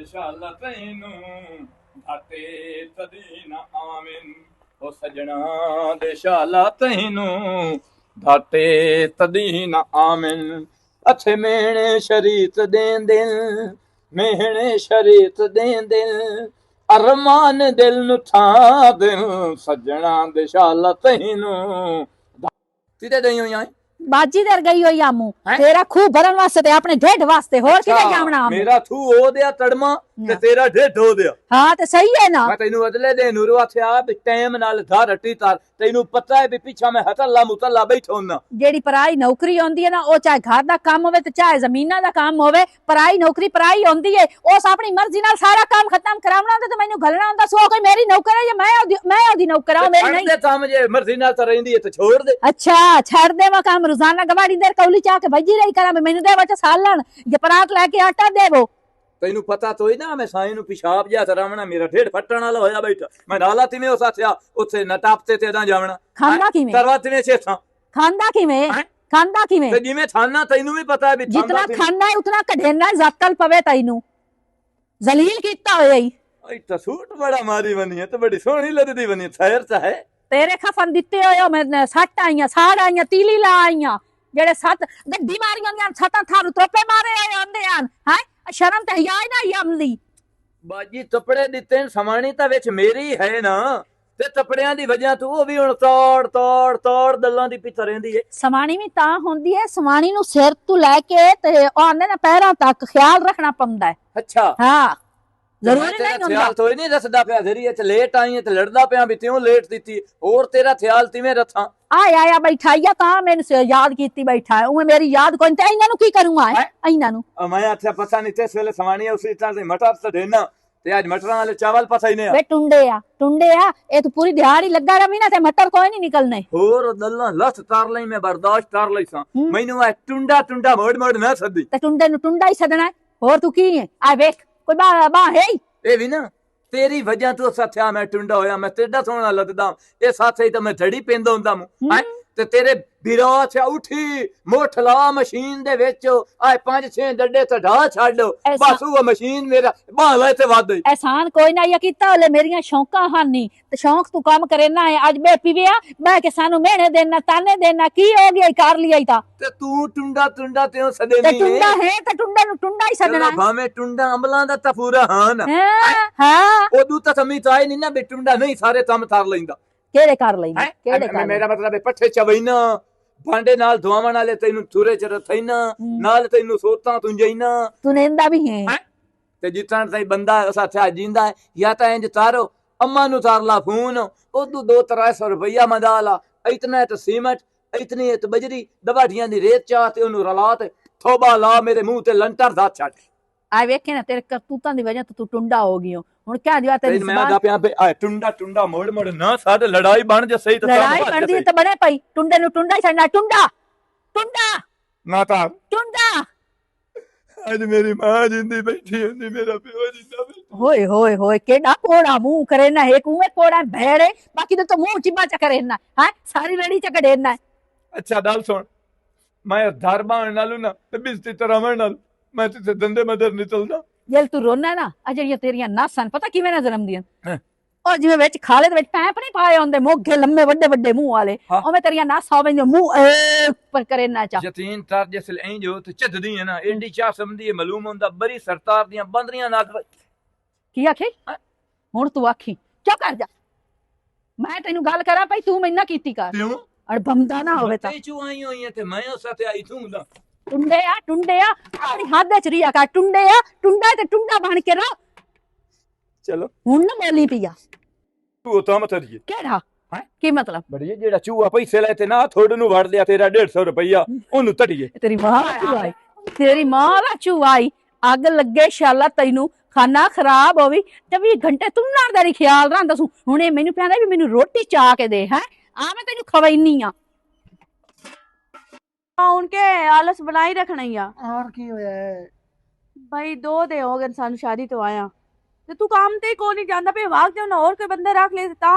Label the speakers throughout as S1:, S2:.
S1: ਦਿਸ਼ਾਲਾ ਤੈਨੂੰ ਘਾਟੇ ਤਦੀ ਨਾ ਆਵਨ ਉਹ ਸਜਣਾ ਦਿਸ਼ਾਲਾ ਤੈਨੂੰ ਘਾਟੇ ਤਦੀ ਨਾ ਆਵਨ ਅੱਛੇ ਮੇਣੇ ਸ਼ਰੀਤ ਦੇਂ ਦਿਲ ਮੇਹਣੇ ਸ਼ਰੀਤ ਦੇਂ ਦਿਲ ਅਰਮਾਨ ਦਿਲ ਨੂੰ ਥਾ ਦਿਲ ਸਜਣਾ ਦਿਸ਼ਾਲਾ ਤੈਨੂੰ ਕਿਤੇ ਦਈ ਹੋਈਆਂ
S2: बाजी दर गई हुई आमू तेरा खूह भरन वास्ते अपने ढेड वास्ते होर किते जावना
S1: मेरा थू हो दिया तड़मा ते तेरा ढेड हो दिया
S2: हां ते सही है ना
S1: मैं तैनू बदले दे नूर आख्या भी टाइम नाल धार हट्टी तार तैनू पता है भी पीछा मैं हतल्ला मुतल्ला बैठा हुंदा
S2: जेड़ी पराई नौकरी होंदी है ना ओ चाहे घर दा काम होवे ते चाहे जमीना दा काम होवे पराई नौकरी पराई होंदी है ओस अपनी मर्जी नाल सारा काम खत्म करावना होंदा ते मैनू घलना होंदा सो कोई मेरी नौकर है या मैं ओदी नौकर हां मेरी नहीं
S1: ते काम जे मर्जी नाल त रहिंदी है ते छोड़ दे
S2: अच्छा छड़ दे मैं काम रोजाना गवाड़ी देर कौली चाह के भजी रही करा मैनू दे बच्चा सालन जे परात लेके आटा देवो
S1: तैनू पता तो ही ना मैं साईं नू पेशाब जा करावना मेरा ढेड फटण वाला होया बैठा मैं नाला तिवें उस आख्या उत्थे न टापते ते दा जावना
S2: खांदा किवें
S1: तरवा तिवें छेथा
S2: खांदा किवें
S1: ते जिवें थाना तैनू भी पता है भी
S2: जितना खाना है उतना कढेना जक्कल पवे तैनू जलील कीता होया ही
S1: आई तो सूट बड़ा मारी बनी है तो बड़ी सोहनी लगदी बनी खैर ता है
S2: तेरे खफन दिते होयो मैं सट आईयां साड़ आईयां तीली ला आईयां जेड़े सत गड्डी मारियां दी सतां थारू तोपे मारे आंदे हैं शर्म ते हया ना अमली
S1: बाजी टपड़े दिते समानी ता विच मेरी है ना ते टपड़ियां दी वजह तू ओ भी हुण तोड़ दल्लां दी पिछ रहिंदी है
S2: समानी भी तां होंदी है समानी नु सिर तू लेके ते आने ना पैरां तक ख्याल रखना पौंदा है
S1: अच्छा
S2: हां जरूरी नहीं होंदा
S1: ख्याल तो ही नहीं रसदा पिया जरिए च लेट आई है ते लड़दा पिया भी त्यों लेट दिती और तेरा ख्याल तिवें रथा
S2: आया बैठाइया तां मैनू याद कीती बैठा है उमे मेरी याद कोई ते इन्हां नु की करूंगा इन्हां नु
S1: मैं आख्या पता नहीं ते वेले समानी उसी तरह से मटर तो देना ते आज मटरां वाले चावल पता ही नहीं
S2: वे टुंडे आ ए तो पूरी दिहाड़ी लगा रवी ना ते मटर कोई नहीं निकलने
S1: और दल्ला लस तार लई मैं बर्दाश्त कर लई सा मैनू आ टुंडा मोड़ ना सदी
S2: ते टुंडे नु टुंडा ही सदना है और तू की है आ देख कोई बा है
S1: ए भी ना तेरी वजह तो साथिया मैं टुंडा होया मैं तेरा सोना लगदा ए साथे ही तो मैं धड़ी पेंदा हुंदा हूं ते तेरे बिरा छा उठी मोठला मशीन दे विच आए 5-6 डड्डे ते ढा छाड़ बस वो मशीन मेरा बाला ते वध
S2: एहसान कोई ना या कीता ओले मेरियां शौकां हानी ते शौक तू काम करेना है आज बे पीविया मैं के सानू मेहने देना ताने देना की हो गया कर लिया था
S1: ते तू टुंडा ते सदे नहीं
S2: टुंडा है ते टुंडा नु टुंडा ही सदना
S1: भावे टुंडा अमलां दा ता पूरा हां
S2: हां
S1: ओदू ता समी ताई नहीं ना बे टुंडा नहीं सारे काम कर लैंदा
S2: केड़े कर लई केड़े कर
S1: मेरा मतलब है पट्ठे चवैना भांडे नाल धुआवण वाले तैनू थुरे च रथैना नाल तैनू सोता तू जैना
S2: तू नेंदा भी है
S1: ते जितना तई बंदा साथे जिंदा है या ता इंज तारो अम्मा नु तार ला फोन ओदू 200-300 रुपया मंदा ला इतना तो सीमेंट इतनी तो बजरी दबाड़ियां दी रेत चा ते ओनू रला ते थोबा ला मेरे मुंह ते लंटर दा छट
S2: आ वेखे ना तेरे करतूतां दी वजह तो तू टुंडा हो गयो हुन क्या दिया तेरी
S1: मैं दा पिया पे आ टुंडा मोड़ ना साडे लड़ाई बन जे सही तो
S2: लड़ाई बनदी ते बने पई टुंडे नु टुंडा ही छड़ना टुंडा
S1: ना ता
S2: टुंडा
S1: आज मेरी मां जिंदी बैठी हुंदी मेरा पियो जिंदा
S2: होए होए केडा कोड़ा मुंह करे ना एक मुंह कोड़ा भेड़े बाकी तो मुंह चिबा च करे ना हां सारी लड़ी च कढे ना
S1: अच्छा डाल सुन मैं धर्मा नालू ना ते बिस्ती तरह नाल मैं ते धंधे मदर निकलदा
S2: जल तू रोना ना आ जड़ियां तेरियां नासन पता किवें ना जन्म दियां और जिवें विच खाले दे विच पैप नहीं पाए होंदे मोगे लम्मे वड्डे मुंह वाले ओवें तेरियां नासां होवें जो मुंह पर करे ना चा
S1: यतीन तार जैसे ऐं जो ते चददी है ना एंडी चा समझदी है मालूम होंदा बड़ी सरतार दियां बंदरियां नाक
S2: की आखी हुण तू आखी क्या कर जा मैं तैनू गल करा पई तू मैनू कीती कर
S1: क्यों
S2: अड़ बंदा ना होवे ता
S1: चू आई होई है ते मैं उस साथे आई थूं दा
S2: टुंडे आ अपनी हद च रिया कर टुंडा ते टुंडा बन के रह
S1: चलो
S2: हुन ना बोली पिया
S1: तू तो मत रिए
S2: केड़ा की मतलब
S1: बड़ी जेड़ा चूहा पैसे ले ते ना थोड़े नु वड़ लिया तेरा 150 रुपया ओनु तड़िए
S2: तेरी मां दा चूहाई अग लगे शाला तैनू खाना खराब होवी 24 घंटे तू ना दा ख्याल रखदा सू हुणे मैनू कहंदा भी मैनू रोटी चा के दे है आ मैं तैनू खवाईनी आ
S3: उनके आलस बनाई रखना ही
S4: और की होया है
S3: भाई 2 दे हो गए सानू शादी तो आया ते तू काम ते को नहीं जानदा पे भाग जाओ ना और कोई बंदे रख ले ता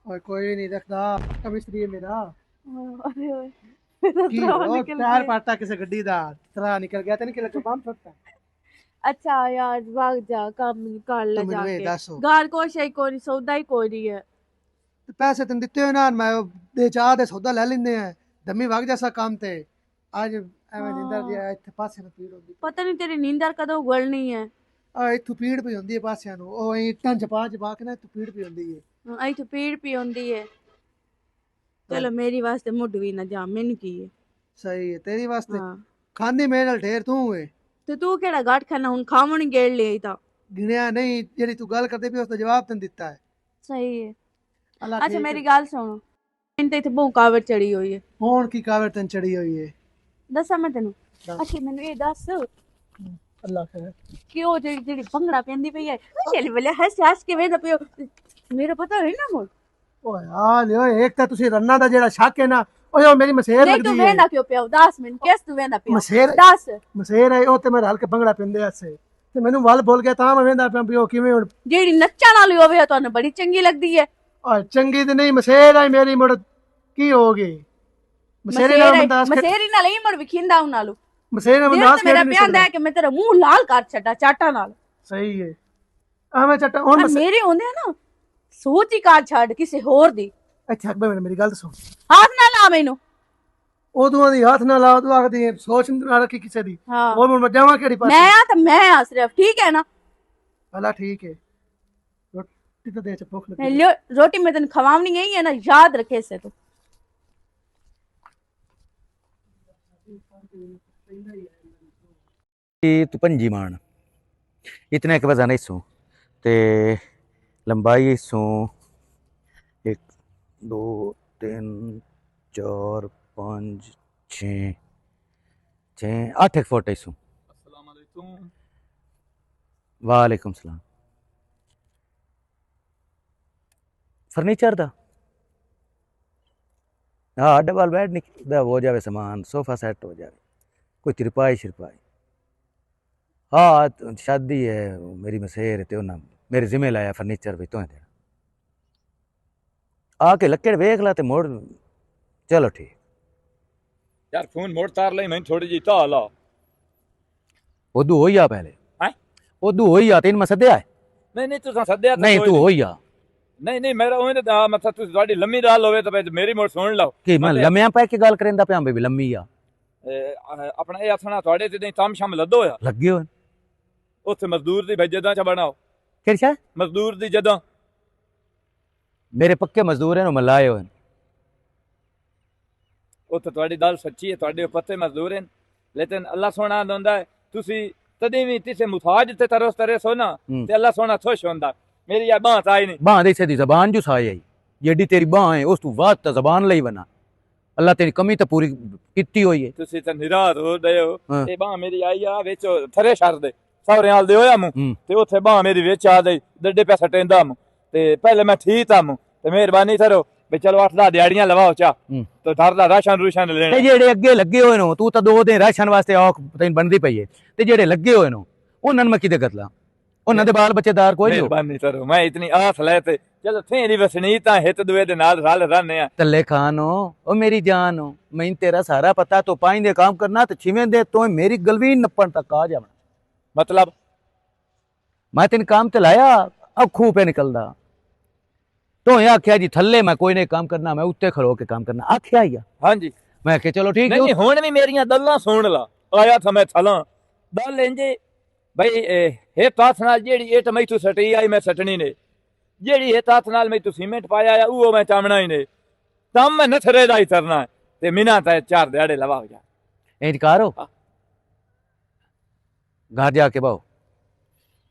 S4: और कोई नहीं रखदा अब इसलिए मेरा
S3: अरे ओए
S4: की हो प्यार पाटा किसे गड्डी दा तरह निकल गया ते निकल के बम फटता
S3: अच्छा यार भाग जा, काम कर ले
S4: ਤੂੰ ਮੈਨੂੰ ਇਹ
S3: जाके।
S4: ਦੱਸ
S3: घर को शे कोई नहीं, सौदा ही कोई नहीं है।
S4: ਪੈਸੇ ਤੈਨੂੰ ਦਿੱਤੇ ਹੋਏ ਨਾ ਮੈਂ ਦੇ ਚਾਹ ਦੇ ਸੌਦਾ ਲੈ ਲੈਂਦੇ ਆ ਦਮੀ ਵਗ ਜਾਸਾ ਕੰਮ ਤੇ ਅੱਜ ਐਵੇਂ ਨਿੰਦਰ ਦੀ ਇੱਥੇ ਪਾਸੇ ਨੂੰ ਪੀੜ ਹੁੰਦੀ
S3: पता नहीं तेरी नींदर कदों उगलनी है।
S4: ਆ ਇੱਥੋਂ ਪੀੜ ਪਈ ਹੁੰਦੀ ਹੈ ਪਾਸਿਆਂ ਨੂੰ ਉਹ ਇੱਟਾਂ ਚਪਾ ਕੇ ਨਾ ਇੱਥੋਂ ਪੀੜ ਪਈ ਹੁੰਦੀ ਹੈ
S3: आई तो पीड़ पी होंदी है। चलो मेरी वास्ते मुड भी ना जा, मैनू की है।
S4: ਸਹੀ ਹੈ ਤੇਰੀ ਵਾਸਤੇ
S3: हाँ
S4: ਖਾਂਦੀ ਮੇਰੇ ਨਾਲ ਢੇਰ ਤੂੰ ਏ
S3: ਤੇ ਤੂੰ ਕਿਹੜਾ ਘਾਟ ਖਾਣਾ, ਹੁਣ ਖਾਵਣ ਗੇੜ ਲਈ ਤਾਂ
S4: ਗਿਣਿਆ ਨਹੀਂ ਜਿਹੜੀ ਤੂੰ ਗੱਲ ਕਰਦੇ ਪਈ ਉਸ ਦਾ ਜਵਾਬ ਤੈਨੂੰ ਦਿੱਤਾ ਹੈ
S3: ਸਹੀ ਹੈ।
S4: ਅੱਲਾ
S3: ਅੱਛਾ ਮੇਰੀ ਗੱਲ ਸੁਣੋ, ਮੈਨੂੰ ਤਾਂ ਇੱਥੇ ਬਹੁਤ ਕਾਵੜ ਚੜੀ ਹੋਈ ਹੈ।
S4: ਹੁਣ ਕੀ ਕਾਵਰ ਤੈਨੂੰ ਚੜੀ ਹੋਈ ਹੈ
S3: ਦੱਸਾਂ ਮੈਂ ਤੈਨੂੰ?
S4: ਦੱਸ।
S3: ਅੱਛਾ ਮੈਨੂੰ ਇਹ ਦੱਸ
S4: ਅੱਲਾ ਖੈਰ
S3: ਕਿ ਉਹ ਜਿਹੜੀ ਭੰਗੜਾ ਪੈਂਦੀ ਪਈ ਹੈ, ਚੱਲ ਬਲੇ ਹੱਸ ਹੱਸ ਕੇ ਵੇਂਦਾ ਪਿਓ, ਮੇਰਾ ਪਤਾ ਹੈ ਨਾ ਮੋੜ।
S4: ਓਏ ਆ ਲਿਓ ਇੱਕ ਤਾਂ ਤੁਸੀਂ ਰੰਨਾ ਦਾ ਜਿਹੜਾ ਸ਼ੱਕ ਹੈ ਨਾ ਉਹ ਮੇਰੀ ਮਸੇਰ
S3: ਨਹੀਂ ਤੂੰ
S4: ਲੱਗਦੀ ਹੈ
S3: ਵੇਂਦਾ ਕਿਉਂ ਪਿਓ? 10 ਮਿੰਟ ਕਿਸ ਤੂੰ ਵੇਂਦਾ ਪਿਓ?
S4: ਮਸੇਰ
S3: ਦੱਸ।
S4: ਮਸੇਰ ਹੈ ਉਹ ਤੇ ਮੇਰੇ ਹਲਕੇ ਭੰਗੜਾ ਪੈਂਦੇ ਐਸੇ ਤੇ ਮੈਨੂੰ ਵੱਲ ਬੋਲ ਗਿਆ ਤਾਂ ਮੈਂ ਵੇਂਦਾ ਪਿਆ ਵੀ ਉਹ ਕਿਵੇਂ ਹੁਣ
S3: ਜਿਹੜੀ ਨੱਚਣ ਵਾਲੀ ਹੋਵੇ ਉਹ ਤੁਹਾਨੂੰ ਬੜੀ ਚੰਗੀ ਲੱਗਦੀ ਹੈ।
S4: ਓਏ ਚੰਗੀ ਤੇ ਨਹੀਂ ਮਸੇਰ ਹੈ ਮੇਰੀ ਮੁੜ ਕੀ ਹੋ ਗਈ ਮਸੇਰੇ ਨਾਲ ਬੰਦਾਸ
S3: ਮਸੇਰੀ ਨਾਲ ਹੀ ਮੜ ਵਿਖਿੰਦਾ ਉਹਨਾਂ ਨੂੰ।
S4: ਮਸੇਰੇ ਨਾਲ
S3: ਦਿਲ
S4: ਬੰਦਾਸ
S3: ਤੇ ਮੇਰਾ
S4: ਨਹੀਂ
S3: ਪਿਆਂਦਾ ਹੈ ਕਿ ਮੈਂ ਤੇਰਾ ਮੂੰਹ ਲਾਲ ਕਰ ਛੱਡਾ ਚਾਟਾਂ ਨਾਲ।
S4: ਸਹੀ ਹੈ ਆਵੇਂ ਚੱਟਾ ਹੁਣ
S3: ਪਰ ਮੇਰੇ ਹੁੰਦੇ ਆ ਨਾ ਸੋਚ ਹੀ ਕਰ ਛੱਡ ਕਿਸੇ ਹੋਰ ਦੀ।
S4: ਅੱਛਾ ਅਕਬਰ ਮੇਰੀ ਗੱਲ ਸੁਣ
S3: ਹੱਥ ਨਾ ਲਾ ਮੈਨੂੰ।
S4: ਉਦੋਂ ਦੀ ਹੱਥ ਨਾਲ ਲਾ ਉਦੋਂ ਆਖਦੀ ਹੈ ਸੋਚ ਨਾ ਰੱਖੀ ਕਿਸੇ ਦੀ
S3: ਹਾਂ
S4: ਉਹ ਮੈਂ ਜਾਵਾਂ ਕਿਹੜੀ ਪਾਸੇ
S3: ਮੈਂ ਆ ਤਾਂ ਮੈਂ ਆ ਸਿਰਫ, ਠੀਕ ਹੈ ਨਾ?
S4: ਭਲਾ ਠੀਕ ਹੈ ਰੋਟੀ ਤਾਂ ਦੇ ਚ ਭੁੱਖ
S3: मैं
S4: ਲੱਗੀ
S3: लियो रोटी में तन खवावनी नहीं है ना, याद रखे से तो।
S5: ਤੂੰ ਪੰਜੀ ਮਾਣ ਇਤਨਾ ਇੱਕ ਵਜ਼ਨ ਇਸੋਂ ਤੇ ਲੰਬਾਈ ਇਸੋਂ 1 2 3 4 5 6 6 8 ਫੁੱਟ ਇਸੋਂ।
S1: अस्सलाम वालेकुम।
S5: ਵਾਲੇਕੁਮ ਸਲਾਮ। ਫਰਨੀਚਰ ਦਾ ਹਾਂ ਡਬਲ ਬੈੱਡ ਦਾ ਹੋ ਜਾਵੇ ਸਮਾਨ, ਸੋਫਾ ਸੈੱਟ ਹੋ ਜਾਵੇ, ਕੋਈ ਤਿਰਪਾਈ ਸ਼ਿਰਪਾਈ। हाँ शादी है मेरी मसेर ते उन्हें मेरे जिम्मे लाया फर्नीचर भी तो देना आके लक्कड़ वेख ला ते मोड़ चलो ठीक।
S1: यार फोन मोड़ तार ले, मैं थोड़ी जी ता ला।
S5: उदू हो या पहले
S1: हैं?
S5: उदू हो या तीन मसदे आए
S1: नहीं नहीं तुसा सद्या तो
S5: नहीं
S1: कोई
S5: तू हो या
S1: नहीं नहीं मेरा ओने दा मतलब तुस ਤੁਹਾਡੀ ਲੰਮੀ ਰਾਲ ਹੋਵੇ ਤਾਂ ਫਿਰ ਮੇਰੀ ਮੋੜ ਸੁਣ ਲਓ
S5: कि मैं लम्या पै के गल करेंदा पिया भी लम्मी आ
S1: ਆਪਣਾ ਇਹ ਆਥਣਾ ਤੁਹਾਡੇ ਤੇ ਨਹੀਂ ਤਮ ਸ਼ਮ ਲੱਦੋ ਆ
S5: लगे हो
S1: ਉੱਥੇ ਮਜ਼ਦੂਰ ਦੀ ਭੇਜਦਾ ਚ ਬਣਾਓ
S5: केड़ी शा
S1: ਮਜ਼ਦੂਰ ਦੀ ਜਦਾਂ
S5: मेरे पक्के मजदूर हैं मलाए हो
S1: ਉੱਥੇ ਤੁਹਾਡੀ ਗੱਲ ਸੱਚੀ ਹੈ, ਤੁਹਾਡੇ ਪੱਤੇ ਮਜ਼ਦੂਰ ਹਨ, ਲੇਕਿਨ ਅੱਲਾ ਸੋਹਣਾ ਆਂਦਾ ਹੈ ਤੁਸੀਂ ਤਦੇ ਵੀ ਕਿਸੇ ਮੁਤਾਜ ਤੇ ਤਰਸ ਤਰੇ ਸੋ ਨਾ ਤੇ ਅੱਲਾ ਸੋਹਣਾ ਖੁਸ਼ ਹੁੰਦਾ। ਮੇਰੀ ਆ ਬਾਤ ਆਈ ਨਹੀਂ
S5: बां दे से दी जबान जो साई आई जेडी तेरी बां है उस तू बात तो जबान लई बना अल्लाह तेरी कमी तो पूरी कीती हुई है।
S1: ਤੁਸੀਂ ਤਾਂ ਨਿਰਾਸ਼ ਹੋ ਰਹੇ ਹੋ।
S5: ਹਾਂ।
S1: ਇਹ ਬਾਹ ਮੇਰੀ ਆਈ ਆ ਵਿੱਚ ਥਰੇ ਛੱਡ ਦੇ ਸਹੁਰੇ ਹਾਲ ਦੇ ਹੋਇਆ ਮੂੰ ਤੇ ਉੱਥੇ ਬਾਹ ਮੇਰੀ ਵਿੱਚ ਆ ਗਈ ਡੱਡੇ ਪੈ ਸਟੇਂਦਾ ਮੂੰ ਤੇ ਪਹਿਲੇ ਮੈਂ ਠੀਕ ਆ ਮੂੰ ਤੇ ਮਿਹਰਬਾਨੀ ਕਰੋ ਵੀ ਚਲੋ 8-10 ਦਿਹਾੜੀਆਂ ਲਵਾਓ ਚਾ ਤੇ ਧਰ ਦਾ ਰਾਸ਼ਨ ਰੂਸ਼ਨ ਲੈਣਾ
S5: ਤੇ ਜਿਹੜੇ ਅੱਗੇ ਲੱਗੇ ਹੋਏ ਨੇ ਤੂੰ ਤਾਂ 2 ਦਿਨ ਰਾਸ਼ਨ ਵਾਸਤੇ ਔਖ ਤੈਨੂੰ ਬਣਦੀ ਪਈ ਹੈ ਤੇ ਜਿਹੜੇ ਲੱਗੇ ਹੋਏ ਨੇ ਉਹਨਾਂ ਨੂੰ ਮੈਂ ਕਿਤੇ ਗਤਲਾ ਉਹਨਾਂ ਦੇ ਬਾਲ ਬੱਚੇਦਾਰ ਕੋਈ ਨਹੀਂ
S1: ਮਿਹਰਬਾਨੀ ਕਰੋ। ਮੈਂ ਇਤਨੀ ਆਸ ਲੈ ਤੇ ਚਲੋ ਥੇਰੀ ਵਸਣੀ ਤਾਂ ਹਿੱਤ ਦੁਏ ਦੇ ਨਾਲ ਰਲ रहने ਆ।
S5: ਤੱਲੇ ਖਾਨੋ ਉਹ ਮੇਰੀ ਜਾਨ ਹੋ ਮੈਂ ਤੇਰਾ ਸਾਰਾ ਪਤਾ ਤੂੰ ਪਾਈ ਦੇ ਕੰਮ ਕਰਨਾ ਤੇ ਛਿਵੇਂ ਦੇ ਤੂੰ ਮੇਰੀ ਗਲਵੀ ਨੱਪਣ ਤੱਕ ਆ ਜਾਵਣਾ
S1: मतलब
S5: ਮੈਂ ਤੈਨੂੰ ਕੰਮ ਤੇ ਲਾਇਆ ਅੱਖੂ ਪੇ ਨਿਕਲਦਾ ਤੂੰ ਇਹ ਆਖਿਆ ਜੀ ਥੱਲੇ ਮੈਂ ਕੋਈ ਨਹੀਂ ਕੰਮ ਕਰਨਾ ਮੈਂ ਉੱਤੇ ਖੜੋ ਕੇ ਕੰਮ ਕਰਨਾ ਆਖਿਆ ਹੀ ਆ
S1: हाँ जी
S5: ਮੈਂ ਕਿ ਚਲੋ ਠੀਕ
S1: नहीं
S5: ਹੈ
S1: हुण भी मेरियां दल्लां सुन ला आया था मैं थला दल इंजे भाई हे ताथ नाल जेड़ी इट मैथू सटी आई मैं सटनी ने जेड़ी हे ताथ नाल मैथू सीमेंट पाया आ वो मैं चामना ही ने तम मैं नथरे दा ही करना है ते मिना ता 4 दिहाड़े लवा जा
S5: इंज करो घर जाके बाओ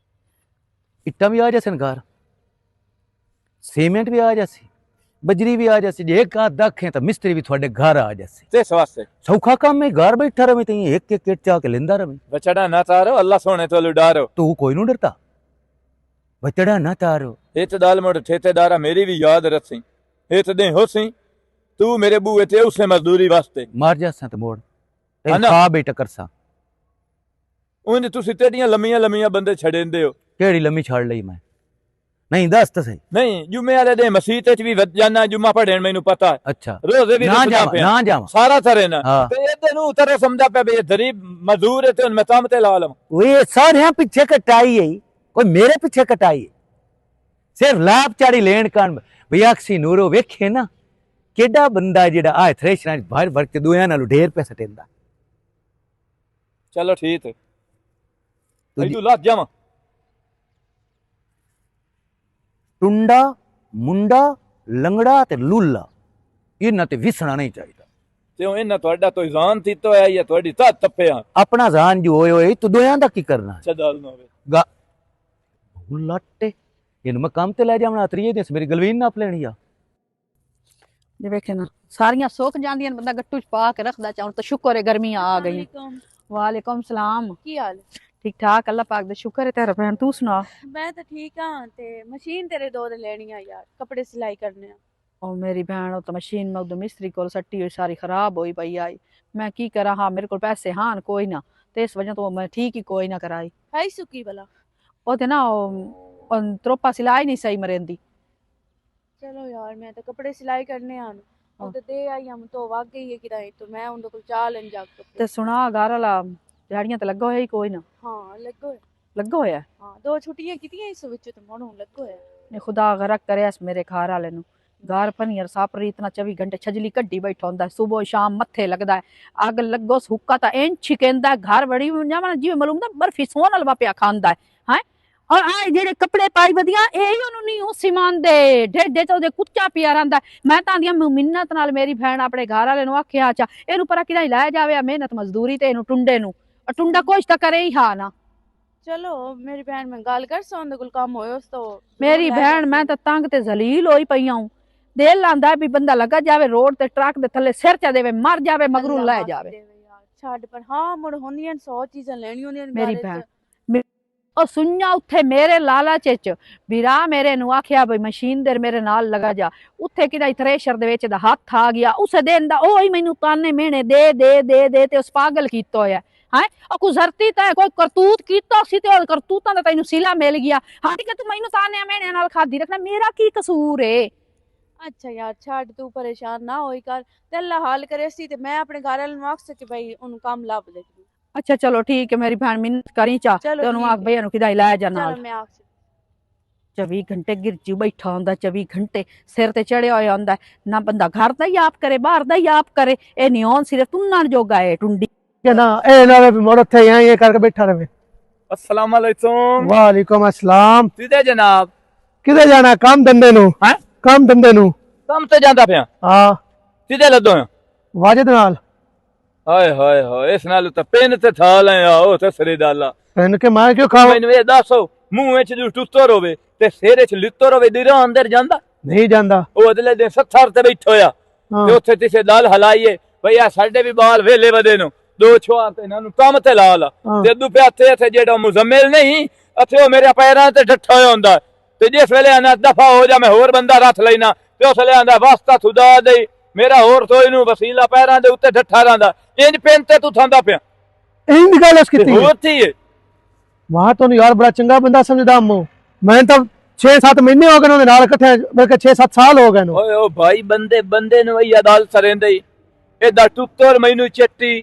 S5: इट्टा भी आ जासन घर सीमेंट भी आ जासी बजरी भी आ जासी जे एक आध दखें तो मिस्त्री भी थोड़े घर आ जासी
S1: ते वास्ते
S5: सौखा काम में घर बैठा रहे तो एक एक किट चा के लेंदा रहे
S1: बचड़ा ना तारो अल्लाह सोने तो डरो
S5: तू कोई नहीं डरता बचड़ा ना तारो
S1: हित दाल मोड़ ठेकेदारा मेरी भी याद रखी हित दे होसी तू मेरे बूए ते उसे मजदूरी वास्ते
S5: मार जासा तो मोड़
S1: है ना?
S5: खा बेटा करसा
S1: उन तुसी तेरियां लम्मियां लम्मियां बंदे छड़ेंदे हो
S5: केड़ी लम्मी छाड़ लई मैं नहीं दस तो सही।
S1: नहीं जुमे वाले दिन मसीत च भी जाना जुम्मा पढ़न मैनू पता है
S5: अच्छा
S1: रोजे भी
S5: ना
S1: रुकदा
S5: जावा
S1: पिया।
S5: ना जावा।
S1: सारा थरे ना
S5: हाँ।
S1: ते इधर नु उतरे समझा पे बे गरीब मजदूर है ते मैं काम ते ला लम
S5: वो ये सारे पीछे कटाई है, कोई मेरे पीछे कटाई है, सिर्फ लाभ चाड़ी लेन कान भैया अक्सी नूरो वेखे ना केड़ा बंदा जेड़ा आ थ्रेशरां भर भर के दुनिया नालों ढेर पैसा टेंदा।
S1: चलो ठीक है
S5: तुझी-
S1: तू लाज जावा
S5: टुंडा मुंडा लंगड़ा ते लुल्ला इन्हां ते विसना नहीं चाहिदा।
S1: ते इन्ना ਤੁਹਾਡਾ तो जान थी तो है या ਤੁਹਾਡੀ ता तप्पे
S5: अपना जान जो होए तू दुनिया दा की करना है?
S1: चदाल ना होवे
S5: गा लट्टे इन मैं काम ते ले जावना तरीए दिस मेरी गलवीन नाप लेनी आ।
S2: ਜੇ ਵੇਖੇ ਨਾ ਸਾਰੀਆਂ ਸੁੱਕ ਜਾਂਦੀਆਂ ਨੇ, ਬੰਦਾ ਗੱਟੂ ਚ ਪਾ ਕੇ ਰੱਖਦਾ ਚਾਹੁੰ ਤਾਂ ਸ਼ੁਕਰ ਹੈ ਗਰਮੀਆਂ ਆ ਗਈਆਂ। ਵਾਲੇਕੁਮ ਸਲਾਮ।
S3: ਕੀ ਹਾਲ ਹੈ?
S2: ਠੀਕ ਠਾਕ ਅੱਲਾਹ ਪਾਕ ਦਾ ਸ਼ੁਕਰ ਹੈ। ਤੇਰਾ ਭੈਣ ਤੂੰ ਸੁਣਾ?
S3: ਮੈਂ ਤਾਂ ਠੀਕ ਹਾਂ ਤੇ ਮਸ਼ੀਨ ਤੇਰੇ ਦੋ ਦੇ ਲੈਣੀ ਆ ਯਾਰ, ਕੱਪੜੇ ਸਿਲਾਈ ਕਰਨੇ ਆ।
S2: ਉਹ ਮੇਰੀ ਭੈਣ ਉਹ ਤਾਂ ਮਸ਼ੀਨ ਮੈਂ ਉਦੋਂ ਮਿਸਤਰੀ ਕੋਲ ਸੱਟੀ ਹੋਈ ਸਾਰੀ ਖਰਾਬ ਹੋਈ ਪਈ ਆਈ। ਮੈਂ ਕੀ ਕਰਾਂ, ਹਾਂ ਮੇਰੇ ਕੋਲ ਪੈਸੇ ਹਨ ਕੋਈ ਨਾ, ਤੇ ਇਸ ਵਜ੍ਹਾ ਤੋਂ ਮੈਂ ਠੀਕ ਹੀ ਕੋਈ ਨਾ ਕਰਾਈ।
S3: ਹੈ ਸੁੱਕੀ ਭਲਾ?
S2: ਉਹ ਤੇ ਨਾ ਉਹ ਤਰੋਪਾ ਸਿਲਾਈ ਨਹੀਂ ਸਹੀ ਮਰੇਂਦੀ।
S3: चलो यार मैं तो कपड़े सिलाई करने आन और तो दे आई हम तो वाक गई है किराए तो मैं उन को चाल इन जाग
S2: ਤੇ ਸੁਣਾ ਘਰ ਵਾਲਾ ਦਿਹਾੜੀਆਂ ਤੇ ਲੱਗਾ ਹੋਇਆ ਹੀ ਕੋਈ ਨਾ?
S3: हाँ लगो है।
S2: ਲੱਗਾ ਹੋਇਆ
S3: हाँ दो छुट्टियां कीतियां इस विच तो मनो लगो है।
S2: ਨੇ ਖੁਦਾ ਗਰਕ ਕਰਿਆ ਇਸ ਮੇਰੇ ਘਰ ਵਾਲੇ ਨੂੰ। ਘਰ ਪਨੀਰ ਸਾਪਰੀ ਇਤਨਾ 24 ਘੰਟੇ ਛਜਲੀ ਕੱਢੀ ਬੈਠਾ ਹੁੰਦਾ, ਸਵੇਰ ਸ਼ਾਮ ਮੱਥੇ ਲੱਗਦਾ ਹੈ। ਅੱਗ ਲੱਗੋ ਹੁੱਕਾ ਤਾਂ ਐਂ ਛਿਕੇਂਦਾ ਘਰ ਬੜੀ ਜਾਵਾਂ ਜਿਵੇਂ ਮਲੂਮ ਦਾ ਬਰਫੀ ਸੋਨ ਹਲਵਾ ਪਿਆ ਖਾਂਦਾ ਹੈ। ਔਰ ਆ ਜਿਹੜੇ ਕੱਪੜੇ ਪਾਈ ਵਧੀਆ ਇਹ ਉਹਨੂੰ ਨਹੀਂ ਉਹ ਸਿਮਾਂਦੇ ਢੇਡੇ ਤੇ ਉਹਦੇ ਕੁੱਚਾ ਪਿਆ ਰਹਿੰਦਾ। ਮੈਂ ਤਾਂ ਆਂਦੀਆਂ ਮਿੰਨਤ ਨਾਲ ਮੇਰੀ ਭੈਣ ਆਪਣੇ ਘਰ ਵਾਲੇ ਨੂੰ ਆਖਿਆ ਚਾ ਇਹਨੂੰ ਪਰਾ ਕਿਦਾਂ ਲਾਇਆ ਜਾਵੇ ਮਿਹਨਤ ਮਜ਼ਦੂਰੀ ਤੇ ਇਹਨੂੰ ਟੁੰਡੇ ਨੂੰ ਟੁੰਡਾ ਕੁਛ ਤਾਂ ਕਰੇ ਹੀ ਹਾਂ ਨਾ।
S3: चलो मेरी बहन में गाल कर सौंद कुल काम होए उस तो
S2: ਮੇਰੀ ਭੈਣ ਮੈਂ ਤਾਂ ਤੰਗ ਤੇ ਜ਼ਲੀਲ ਹੋਈ ਪਈ ਆਉਂ। ਦਿਲ ਆਂਦਾ ਵੀ ਬੰਦਾ ਲੱਗਾ ਜਾਵੇ ਰੋਡ ਤੇ ਟਰੱਕ ਦੇ ਥੱਲੇ ਸਿਰ ਚਾ ਦੇਵੇ ਮਰ ਜਾਵੇ ਮਗਰੂ ਲੈ ਜਾਵੇ।
S3: ਛੱਡ ਪਰ ਹਾਂ ਮੁੜ ਹੁੰਦੀਆਂ 100 ਚੀਜ਼ਾਂ ਲੈਣੀਆਂ ਹੁੰਦੀਆਂ
S2: ਮੇਰੀ ਭੈਣ ਉਹ ਸੁਣਿਆ ਉੱਥੇ ਮੇਰੇ ਲਾਲਚ ਚ ਵੀਰਾ ਮੇਰੇ ਨੂੰ ਆਖਿਆ ਬਈ ਮਸ਼ੀਨ ਦੇ ਮੇਰੇ ਨਾਲ ਲਗਾ ਜਾ, ਉੱਥੇ ਕਿਦਾ ਥ੍ਰੈਸ਼ਰ ਦੇ ਵਿੱਚ ਦਾ ਹੱਥ ਆ ਗਿਆ ਉਸ ਦਿਨ ਦਾ ਉਹ ਹੀ ਮੈਨੂੰ ਤਾਨੇ ਮਿਹਣੇ ਦੇ ਦੇ ਦੇ ਦੇ ਤੇ ਉਸ ਪਾਗਲ ਕੀਤਾ ਹੋਇਆ ਹੈ। ਉਹ ਗੁਜ਼ਰਤੀ ਤਾਂ ਕੋਈ ਕਰਤੂਤ ਕੀਤਾ ਸੀ ਤੇ ਉਹ ਕਰਤੂਤਾਂ ਦਾ ਤੈਨੂੰ ਸਿਲਾ ਮਿਲ ਗਿਆ। ਹਾਂ ਕਿ ਤੂੰ ਮੈਨੂੰ ਤਾਨੇ ਮਿਹਣੇ ਨਾਲ ਖਾਦੀ ਰੱਖਣਾ, ਮੇਰਾ ਕੀ ਕਸੂਰ ਏ?
S3: अच्छा यार छाड़ तू परेशान ना होई कर ते अल्लाह हाल करे सी ते मैं अपने घर वाले ਨੂੰ ਆਖ ਸਕੇ ਭਾਈ ਉਹਨੂੰ ਕੰਮ ਲੱਭ ਦੇ।
S2: ਅੱਛਾ ਚਲੋ ਠੀਕ ਹੈ ਮੇਰੀ ਭੈਣ ਮਿਹਨਤ ਕਰੀ ਚਾ ਤੇ ਉਹਨੂੰ ਆਖ ਬਈ ਇਹਨੂੰ ਕਿਦਾ ਲੈ ਜਾ ਨਾਲ।
S3: ਚਲ ਮੈਂ ਆਖ
S2: 24 ਘੰਟੇ ਗਿਰਜੀ ਬੈਠਾ ਹੁੰਦਾ, 24 ਘੰਟੇ ਸਿਰ ਤੇ ਚੜਿਆ ਹੋਇਆ ਹੁੰਦਾ। ਨਾ ਬੰਦਾ ਘਰ ਦਾ ਹੀ ਆਪ ਕਰੇ ਬਾਹਰ ਦਾ ਹੀ ਆਪ ਕਰੇ, ਇਹ ਨਹੀਂ ਔਨ ਸਿਰਫ ਤੁੰਨਣ ਜੋਗਾ ਹੈ ਟੁੰਡੀ
S4: क्या ना ए ना वे मोड़ थे यहां ये करके बैठा रहे।
S1: अस्सलाम वालेकुम।
S4: वालेकुम अस्सलाम।
S1: सीधे जनाब
S4: किधे जाना? काम धंधे नु।
S1: हैं
S4: काम धंधे नु
S1: ਕੰਮ ਤੇ ਜਾਂਦਾ ਪਿਆ
S4: हां
S1: सीधे ਲੱਦੋ
S4: वाजिद नाल
S1: ਹਾਏ ਹਾਏ ਹਾਏ ਇਸ ਨਾਲ ਤਾਂ ਪਿੰਨ ਤੇ ਥਾ ਲੈ ਆਓ ਤੇ ਸਰੀ ਦਾਲਾ
S4: पहन के मैं क्यों खाऊं?
S1: ਮੈਨੂੰ ਇਹ ਦੱਸੋ ਮੂੰਹ ਵਿੱਚ ਜੂ ਟੁੱਤਰ ਹੋਵੇ ਤੇ ਸਿਰ ਵਿੱਚ ਲਿੱਤਰ ਹੋਵੇ ਦਿਰਾਂ ਅੰਦਰ ਜਾਂਦਾ?
S4: नहीं जांदा।
S1: ਉਹ ਅਦਲੇ ਦੇ 70 ਤੇ ਬੈਠਾ ਹੋਇਆ ਤੇ ਉੱਥੇ ਕਿਸੇ ਦਾਲ ਹਲਾਈਏ ਭਈ ਆ ਸਾਡੇ ਵੀ ਬਾਲ ਵੇਲੇ ਵਦੇ ਨੂੰ ਦੋ ਛੁਆ ਤੇ ਇਹਨਾਂ ਨੂੰ ਕੰਮ ਤੇ ਲਾ ਲਾ ਤੇ ਦੂ ਪਿਆ ਇੱਥੇ ਜਿਹੜਾ ਮੁਜ਼ਮਿਲ ਨਹੀਂ ਇੱਥੇ ਉਹ ਮੇਰੇ ਪੈਰਾਂ ਤੇ ਡੱਠਾ ਹੋਇਆ ਹੁੰਦਾ ਤੇ ਜਿਸ ਵੇਲੇ ਆਣਾ ਦਫਾ ਹੋ ਜਾ ਮੈਂ ਹੋਰ ਬੰਦਾ ਰੱਖ ਲੈਣਾ ਤੇ ਉਸ ਵੇਲੇ ਆਂਦਾ ਵਾਸਤਾ ਖੁਦਾ ਦੇ ਮੇਰਾ ਹੋਰ ਕੋਈ ਨੂੰ ਵਸੀਲਾ ਪੈਰਾਂ ਦੇ ਉੱਤੇ ਡੱਠਾ ਰਹਿੰਦਾ ਇੰਜ ਪਿੰਨ ਤੇ ਤੂੰ ਥਾਂਦਾ ਪਿਆ
S4: इन गल उस कितनी
S1: ਹੋਤੀ ਏ
S4: वहां तो यार बड़ा चंगा बंदा समझदा मो। मैं तो 6-7 महीने हो गए उन्हें नाल इकट्ठे बल्कि 6-7 साल हो गए नु।
S1: ਓਏ ਓ ਭਾਈ ਬੰਦੇ ਨੂੰ ਇਹ ਅਦਾਲਤ ਸਰੇਂਦੇ ਹੀ ਇਹਦਾ ਟੁੱਤਰ ਮੈਨੂੰ ਚੱਟੀ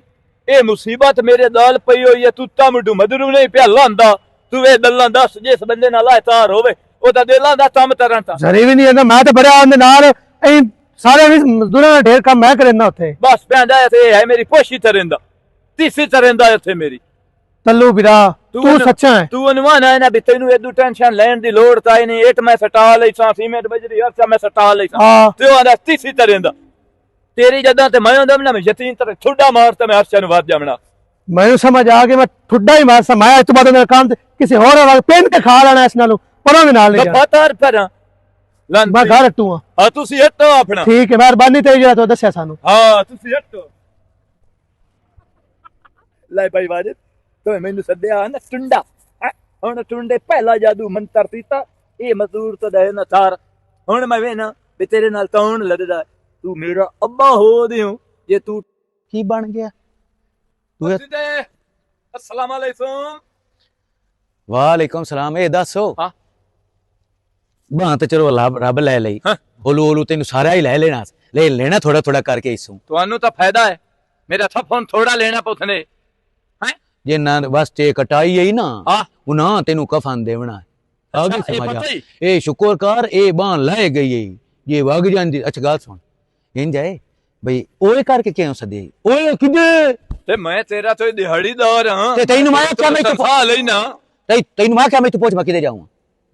S1: ਇਹ ਮੁਸੀਬਤ ਮੇਰੇ ਦਾਲ ਪਈ ਹੋਈ ਹੈ ਤੁੱਤਾ ਮੁੱਢੂ ਮਦਰੂ ਨਹੀਂ ਪਿਆ ਲਾਂਦਾ ਤੂੰ ਇਹ ਗੱਲਾਂ ਦੱਸ ਜਿਸ ਬੰਦੇ ਨਾਲ ਆਇਤਾਰ ਹੋਵੇ ਉਹਦਾ ਦਿਲਾਂ ਦਾ ਕੰਮ ਤਰਨ ਤਾਂ
S4: जरी भी नहीं है मैं तो बड़ा उनके नाल ए सारे मजदूरां दा ढेर काम मैं करना उथे।
S1: ਬਸ ਪੈਂਦਾ ਇਹ ਹੈ ਮੇਰੀ ਪੋਸ਼ੀ ਤਰੇਂਦਾ ਤੀਸਰੀ ਤਰੇਂਦਾ ਇੱਥੇ ਮੇਰੀ
S4: तल्लू बिरा तू सच्चा है।
S1: ਤੂੰ ਅਨਵਾਨ ਹੈ ਨਾ ਵੀ ਤੈਨੂੰ ਇਹਦੂ ਟੈਨਸ਼ਨ ਲੈਣ ਦੀ ਲੋੜ ਤਾਂ ਹੀ ਨਹੀਂ ਇੱਟ ਮੈਂ ਸਟਾ ਲਈ ਸਾਂ ਸੀਮੈਂਟ ਬਜਰੀ ਹਰ ਮੈਂ ਸਟਾ ਲਈ ਸਾਂ
S4: हां
S1: ਤੇ ਉਹ ਆਂਦਾ ਤੀਸਰੀ ਤਰੇਂਦਾ ਤੇਰੀ ਜਦਾਂ ਤੇ ਮੈਂ ਹੁੰਦਾ ਨਾ ਮੈਂ ਯਤੀਨ ਤਰ ਥੋੜਾ ਮਾਰ ਤੇ ਮੈਂ ਹਰਸ਼ਾ ਨੂੰ ਵਾਦ ਜਾਵਣਾ
S4: मैं समझ आ गया मैं ठुड्डा ही मार समाया इस तो बाद मेरा काम किसी और वाले पेन के खा लेना इस नालों परों दे नाल ले जा।
S1: ਦਫਾਤਰ ਪਰ
S4: मैं घर हटू हां।
S1: ਹਾਂ ਤੁਸੀਂ ਹਟੋ ਆਪਣਾ
S4: ठीक है मेहरबानी तेरी जरा तो दस्या सानू।
S1: ਹਾਂ ਤੁਸੀਂ ਹਟੋ ਲੈ ਭਾਈ ਵਾਜਿਦ ਤੂੰ ਮੈਨੂੰ ਸੱਦਿਆ ਨਾ ਟੁੰਡਾ ਹੁਣ ਟੁੰਡੇ ਪਹਿਲਾ ਜਾਦੂ ਮੰਤਰ ਪੀਤਾ ਇਹ ਮਜ਼ਦੂਰ ਤੋਂ ਦੇ ਨਾ ਤਾਰ ਹੁਣ ਮੈਂ ਵੇਨਾ ਵੀ ਤੇਰੇ ਨਾਲ ਤੌਣ ਲੱਦਦਾ ਤੂੰ ਮੇਰਾ ਅੱਬਾ ਹੋ ਦਿਓ ਜੇ ਤੂੰ
S5: की बन गया तू?
S1: अस्सलाम वालेकुम।
S5: वालेकुम सलाम। ए दसो
S1: हाँ।
S5: ਬਾਂ ਤੇ ਚਲੋ ਰੱਬ ਲੈ ਲਈ
S1: ਹਾਂ।
S5: ओलू तेन सारा ही ले लेना ले लेना थोड़ा थोड़ा करके इसू
S1: ਤੁਹਾਨੂੰ ਤਾਂ ਫਾਇਦਾ ਹੈ ਮੇਰਾ ਥੱਫਨ ਥੋੜਾ ਲੈਣਾ ਪੁੱਛਨੇ ਹੈ
S5: जे ना बस चे कटाई है ना
S1: हाँ।
S5: उना तेनू कफन देवना आ गई
S1: अच्छा, ये
S5: समझ
S1: पता
S5: आ
S1: ही।
S5: ए शुक्र कर ए बां ले गई है ये वग जांदी अच्छा गाल सुन इन जाए भाई ओए करके क्यों सदे ओए किदे
S1: ਤੇ ਮੈਂ ਤੇਰਾ ਤੋਂ ਦਿਹਾੜੀਦਾਰ ਹਾਂ
S5: ਤੇ ਤੈਨੂੰ ਮੈਂ ਕਿਹਾ ਮੈਂ
S1: ਤਨਖਾਹ ਲੈਣਾ
S5: तेन मैं क्या मैं तू पूछ मैं किदे जाऊं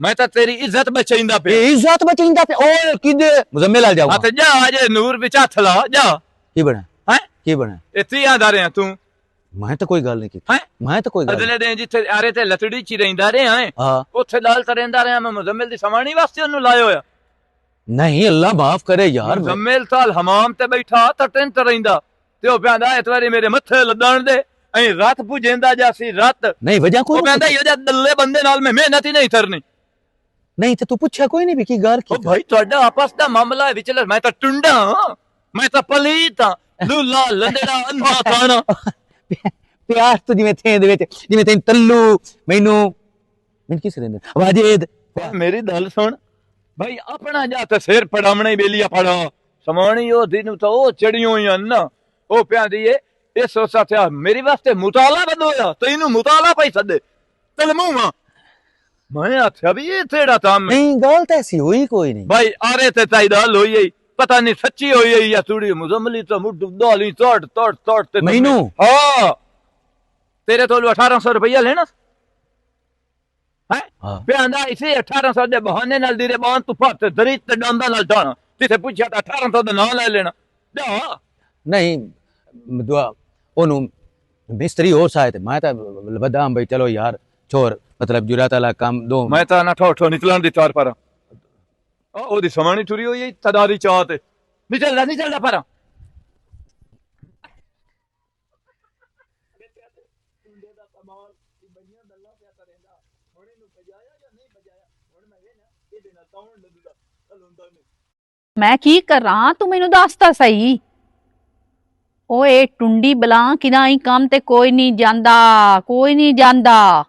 S1: ਮੈਂ ਤਾਂ ਤੇਰੀ ਇੱਜ਼ਤ ਬਚਾਈਂਦਾ
S5: ए
S1: ਪਿਆ
S5: इज्जत बचिंदा पे ओए किदे मुजम्मिल आ जाऊं
S1: ਹਾਂ ਤੇ ਜਾ ਅਜੇ ਨੂਰ ਵਿੱਚ ਹੱਥ ਲਾ ਜਾ
S5: की बना
S1: ਹੈ
S5: की बना
S1: ਇੱਥੇ ਆਂਦਾ ਰਿਹਾ ਤੂੰ
S5: मैं तो कोई गल नहीं की
S1: ਹੈ
S5: मैं तो कोई गल
S1: ਅਗਲੇ ਦਿਨ ਜਿੱਥੇ ਆਰੇ ਤੇ ਲਤੜੀ ਚ ਹੀ ਰਹਿੰਦਾ ਰਿਹਾ ਹੈ
S5: हां
S1: ਉੱਥੇ ਲਾਲ ਤਰੇਂਦਾ ਰਿਹਾ ਮੈਂ ਮੁਜ਼ੰਮਿਲ ਦੀ ਸਮਾਣੀ ਵਾਸਤੇ ਉਹਨੂੰ ਲਾਇਆ ਹੋਇਆ
S5: नहीं अल्लाह माफ करे यार
S1: ਮੁਜ਼ੰਮਿਲ ਤਾਂ ਹਮਾਮ ਤੇ ਬੈਠਾ ਤਟਨ ਤੇ ਰਹਿੰਦਾ ਤੇ ਉਹ ਕਹਿੰਦਾ ਇਤਵਾਰੀ ਮੇਰੇ ਮੱਥੇ ਲੱਦਣ ਦੇ ਐਂ ਰਾਤ ਪੁਜੇਂਦਾ ਜਾਸੀ ਰਾਤ
S5: नहीं वजह
S1: ਉਹ
S5: कोई
S1: ਕਹਿੰਦਾ ਇਹੋ ਦੱਲੇ ਬੰਦੇ ਨਾਲ ਮੈਂ ਮਿਹਨਤ ਹੀ ਨਹੀਂ ਕਰਨੀ
S5: नहीं तो तू पूछा कोई नहीं भी की गल
S1: ਉਹ
S5: की
S1: ਭਾਈ ਤੁਹਾਡਾ ਆਪਸ ਦਾ ਮਾਮਲਾ ਹੈ ਵਿਚਲੇ ਮੈਂ ਤਾਂ ਟੁੰਡਾ ਹਾਂ ਮੈਂ ਤਾਂ ਪਲੀਤ ਹਾਂ ਲੂਲਾ ਲੰਡੜਾ ਅੰਨਾ ਤਾਣਾ
S5: प्यार तो जिवें थे दे विच जिवें तैन तल्लू मैनू किस रेंदे वाजेद
S1: ਮੇਰੀ ਗੱਲ ਸੁਣ ਭਾਈ ਆਪਣਾ ਜਾ ਤੇ ਸਿਰ ਫੜਾਵਣਾ ਹੀ ਬੇਲੀਆ ਫੜਾ ਸਮਾਣੀ ਉਹ ਦਿਨ ਤਾਂ ਉਹ ਚੜੀਆਂ ਹੋਈਆਂ ਨਾ ਉਹ ਪਿਆਦੀ ਏ ਇਹ ਸੋਚਾ ਥਿਆ ਮੇਰੀ ਵਾਸਤੇ ਮੁਤਾਲਾ ਬਦੋਇਆ ਤੈਨੂੰ ਮੁਤਾਲਾ ਪਈ ਸੱਦੇ ਤਲਮੂਆ ਮੈਂ ਆਖਿਆ ਵੀ ਇਹ ਤੇੜਾ ਕੰਮ
S5: नहीं गल तो ऐसी हुई कोई नहीं
S1: ਭਾਈ ਆਰੇ ਤੇ ਤਾਈਦਾ ਲੋਈ ਆਈ ਪਤਾ ਨਹੀਂ ਸੱਚੀ ਹੋਈ ਹੈ ਜਾਂ ਥੋੜੀ ਮੁਜ਼ਮਲੀ ਤੋਂ ਮੁੱਢ ਦਾਲੀ ਤੋੜ ਤੋੜ ਤੋੜ ਤੇ
S5: ਮੈਨੂੰ?
S1: ਹਾਂ ਤੇਰੇ ਤੋਂ 1800 ਰੁਪਇਆ ਲੈਣਾ ਹੈ
S5: हाँ
S1: ਪਿਆਂਦਾ ਇਸੇ 1800 ਦੇ ਬਹਾਨੇ ਨਾਲ ਦੀਰੇ ਬਾਣ ਤੂੰ ਫੱਟ ਦਰੀ ਤੇ ਡਾਂਦਾ ਨਾਲ ਢਾਣਾ ਜਿੱਥੇ ਪੁੱਛਿਆ ਤਾਂ 1800 ਦਾ ਨਾਂ ਲੈ ਲੈਣਾ ਜਾ
S5: नहीं दुआ ओनू मिस्त्री और साए थे मैं तो बदाम भाई चलो यार छोर मतलब जुरात वाला काम दो
S1: ਮੈਂ ਤਾਂ ਨਾ ਠੋਠੋ ਨਿਕਲਣ ਦੀ ਤਾਰ ਪਰ ਉਹਦੀ ਸਮਾਣੀ ਟੁਰੀ ਹੋਈ ਹੈ ਤਦਾਰੀ ਚਾਹ ਤੇ ਨਿਕਲਦਾ ਪਰ
S2: ਮੈਂ ਕੀ ਕਰਾਂ ਤੂੰ ਮੈਨੂੰ ਦੱਸ ਤਾਂ ਸਹੀ ਓਏ ਟੁੰਡੀ ਬਲਾਂ ਕਿਦਾਂ ਹੀ ਕੰਮ ਤੇ ਕੋਈ ਨਹੀਂ ਜਾਂਦਾ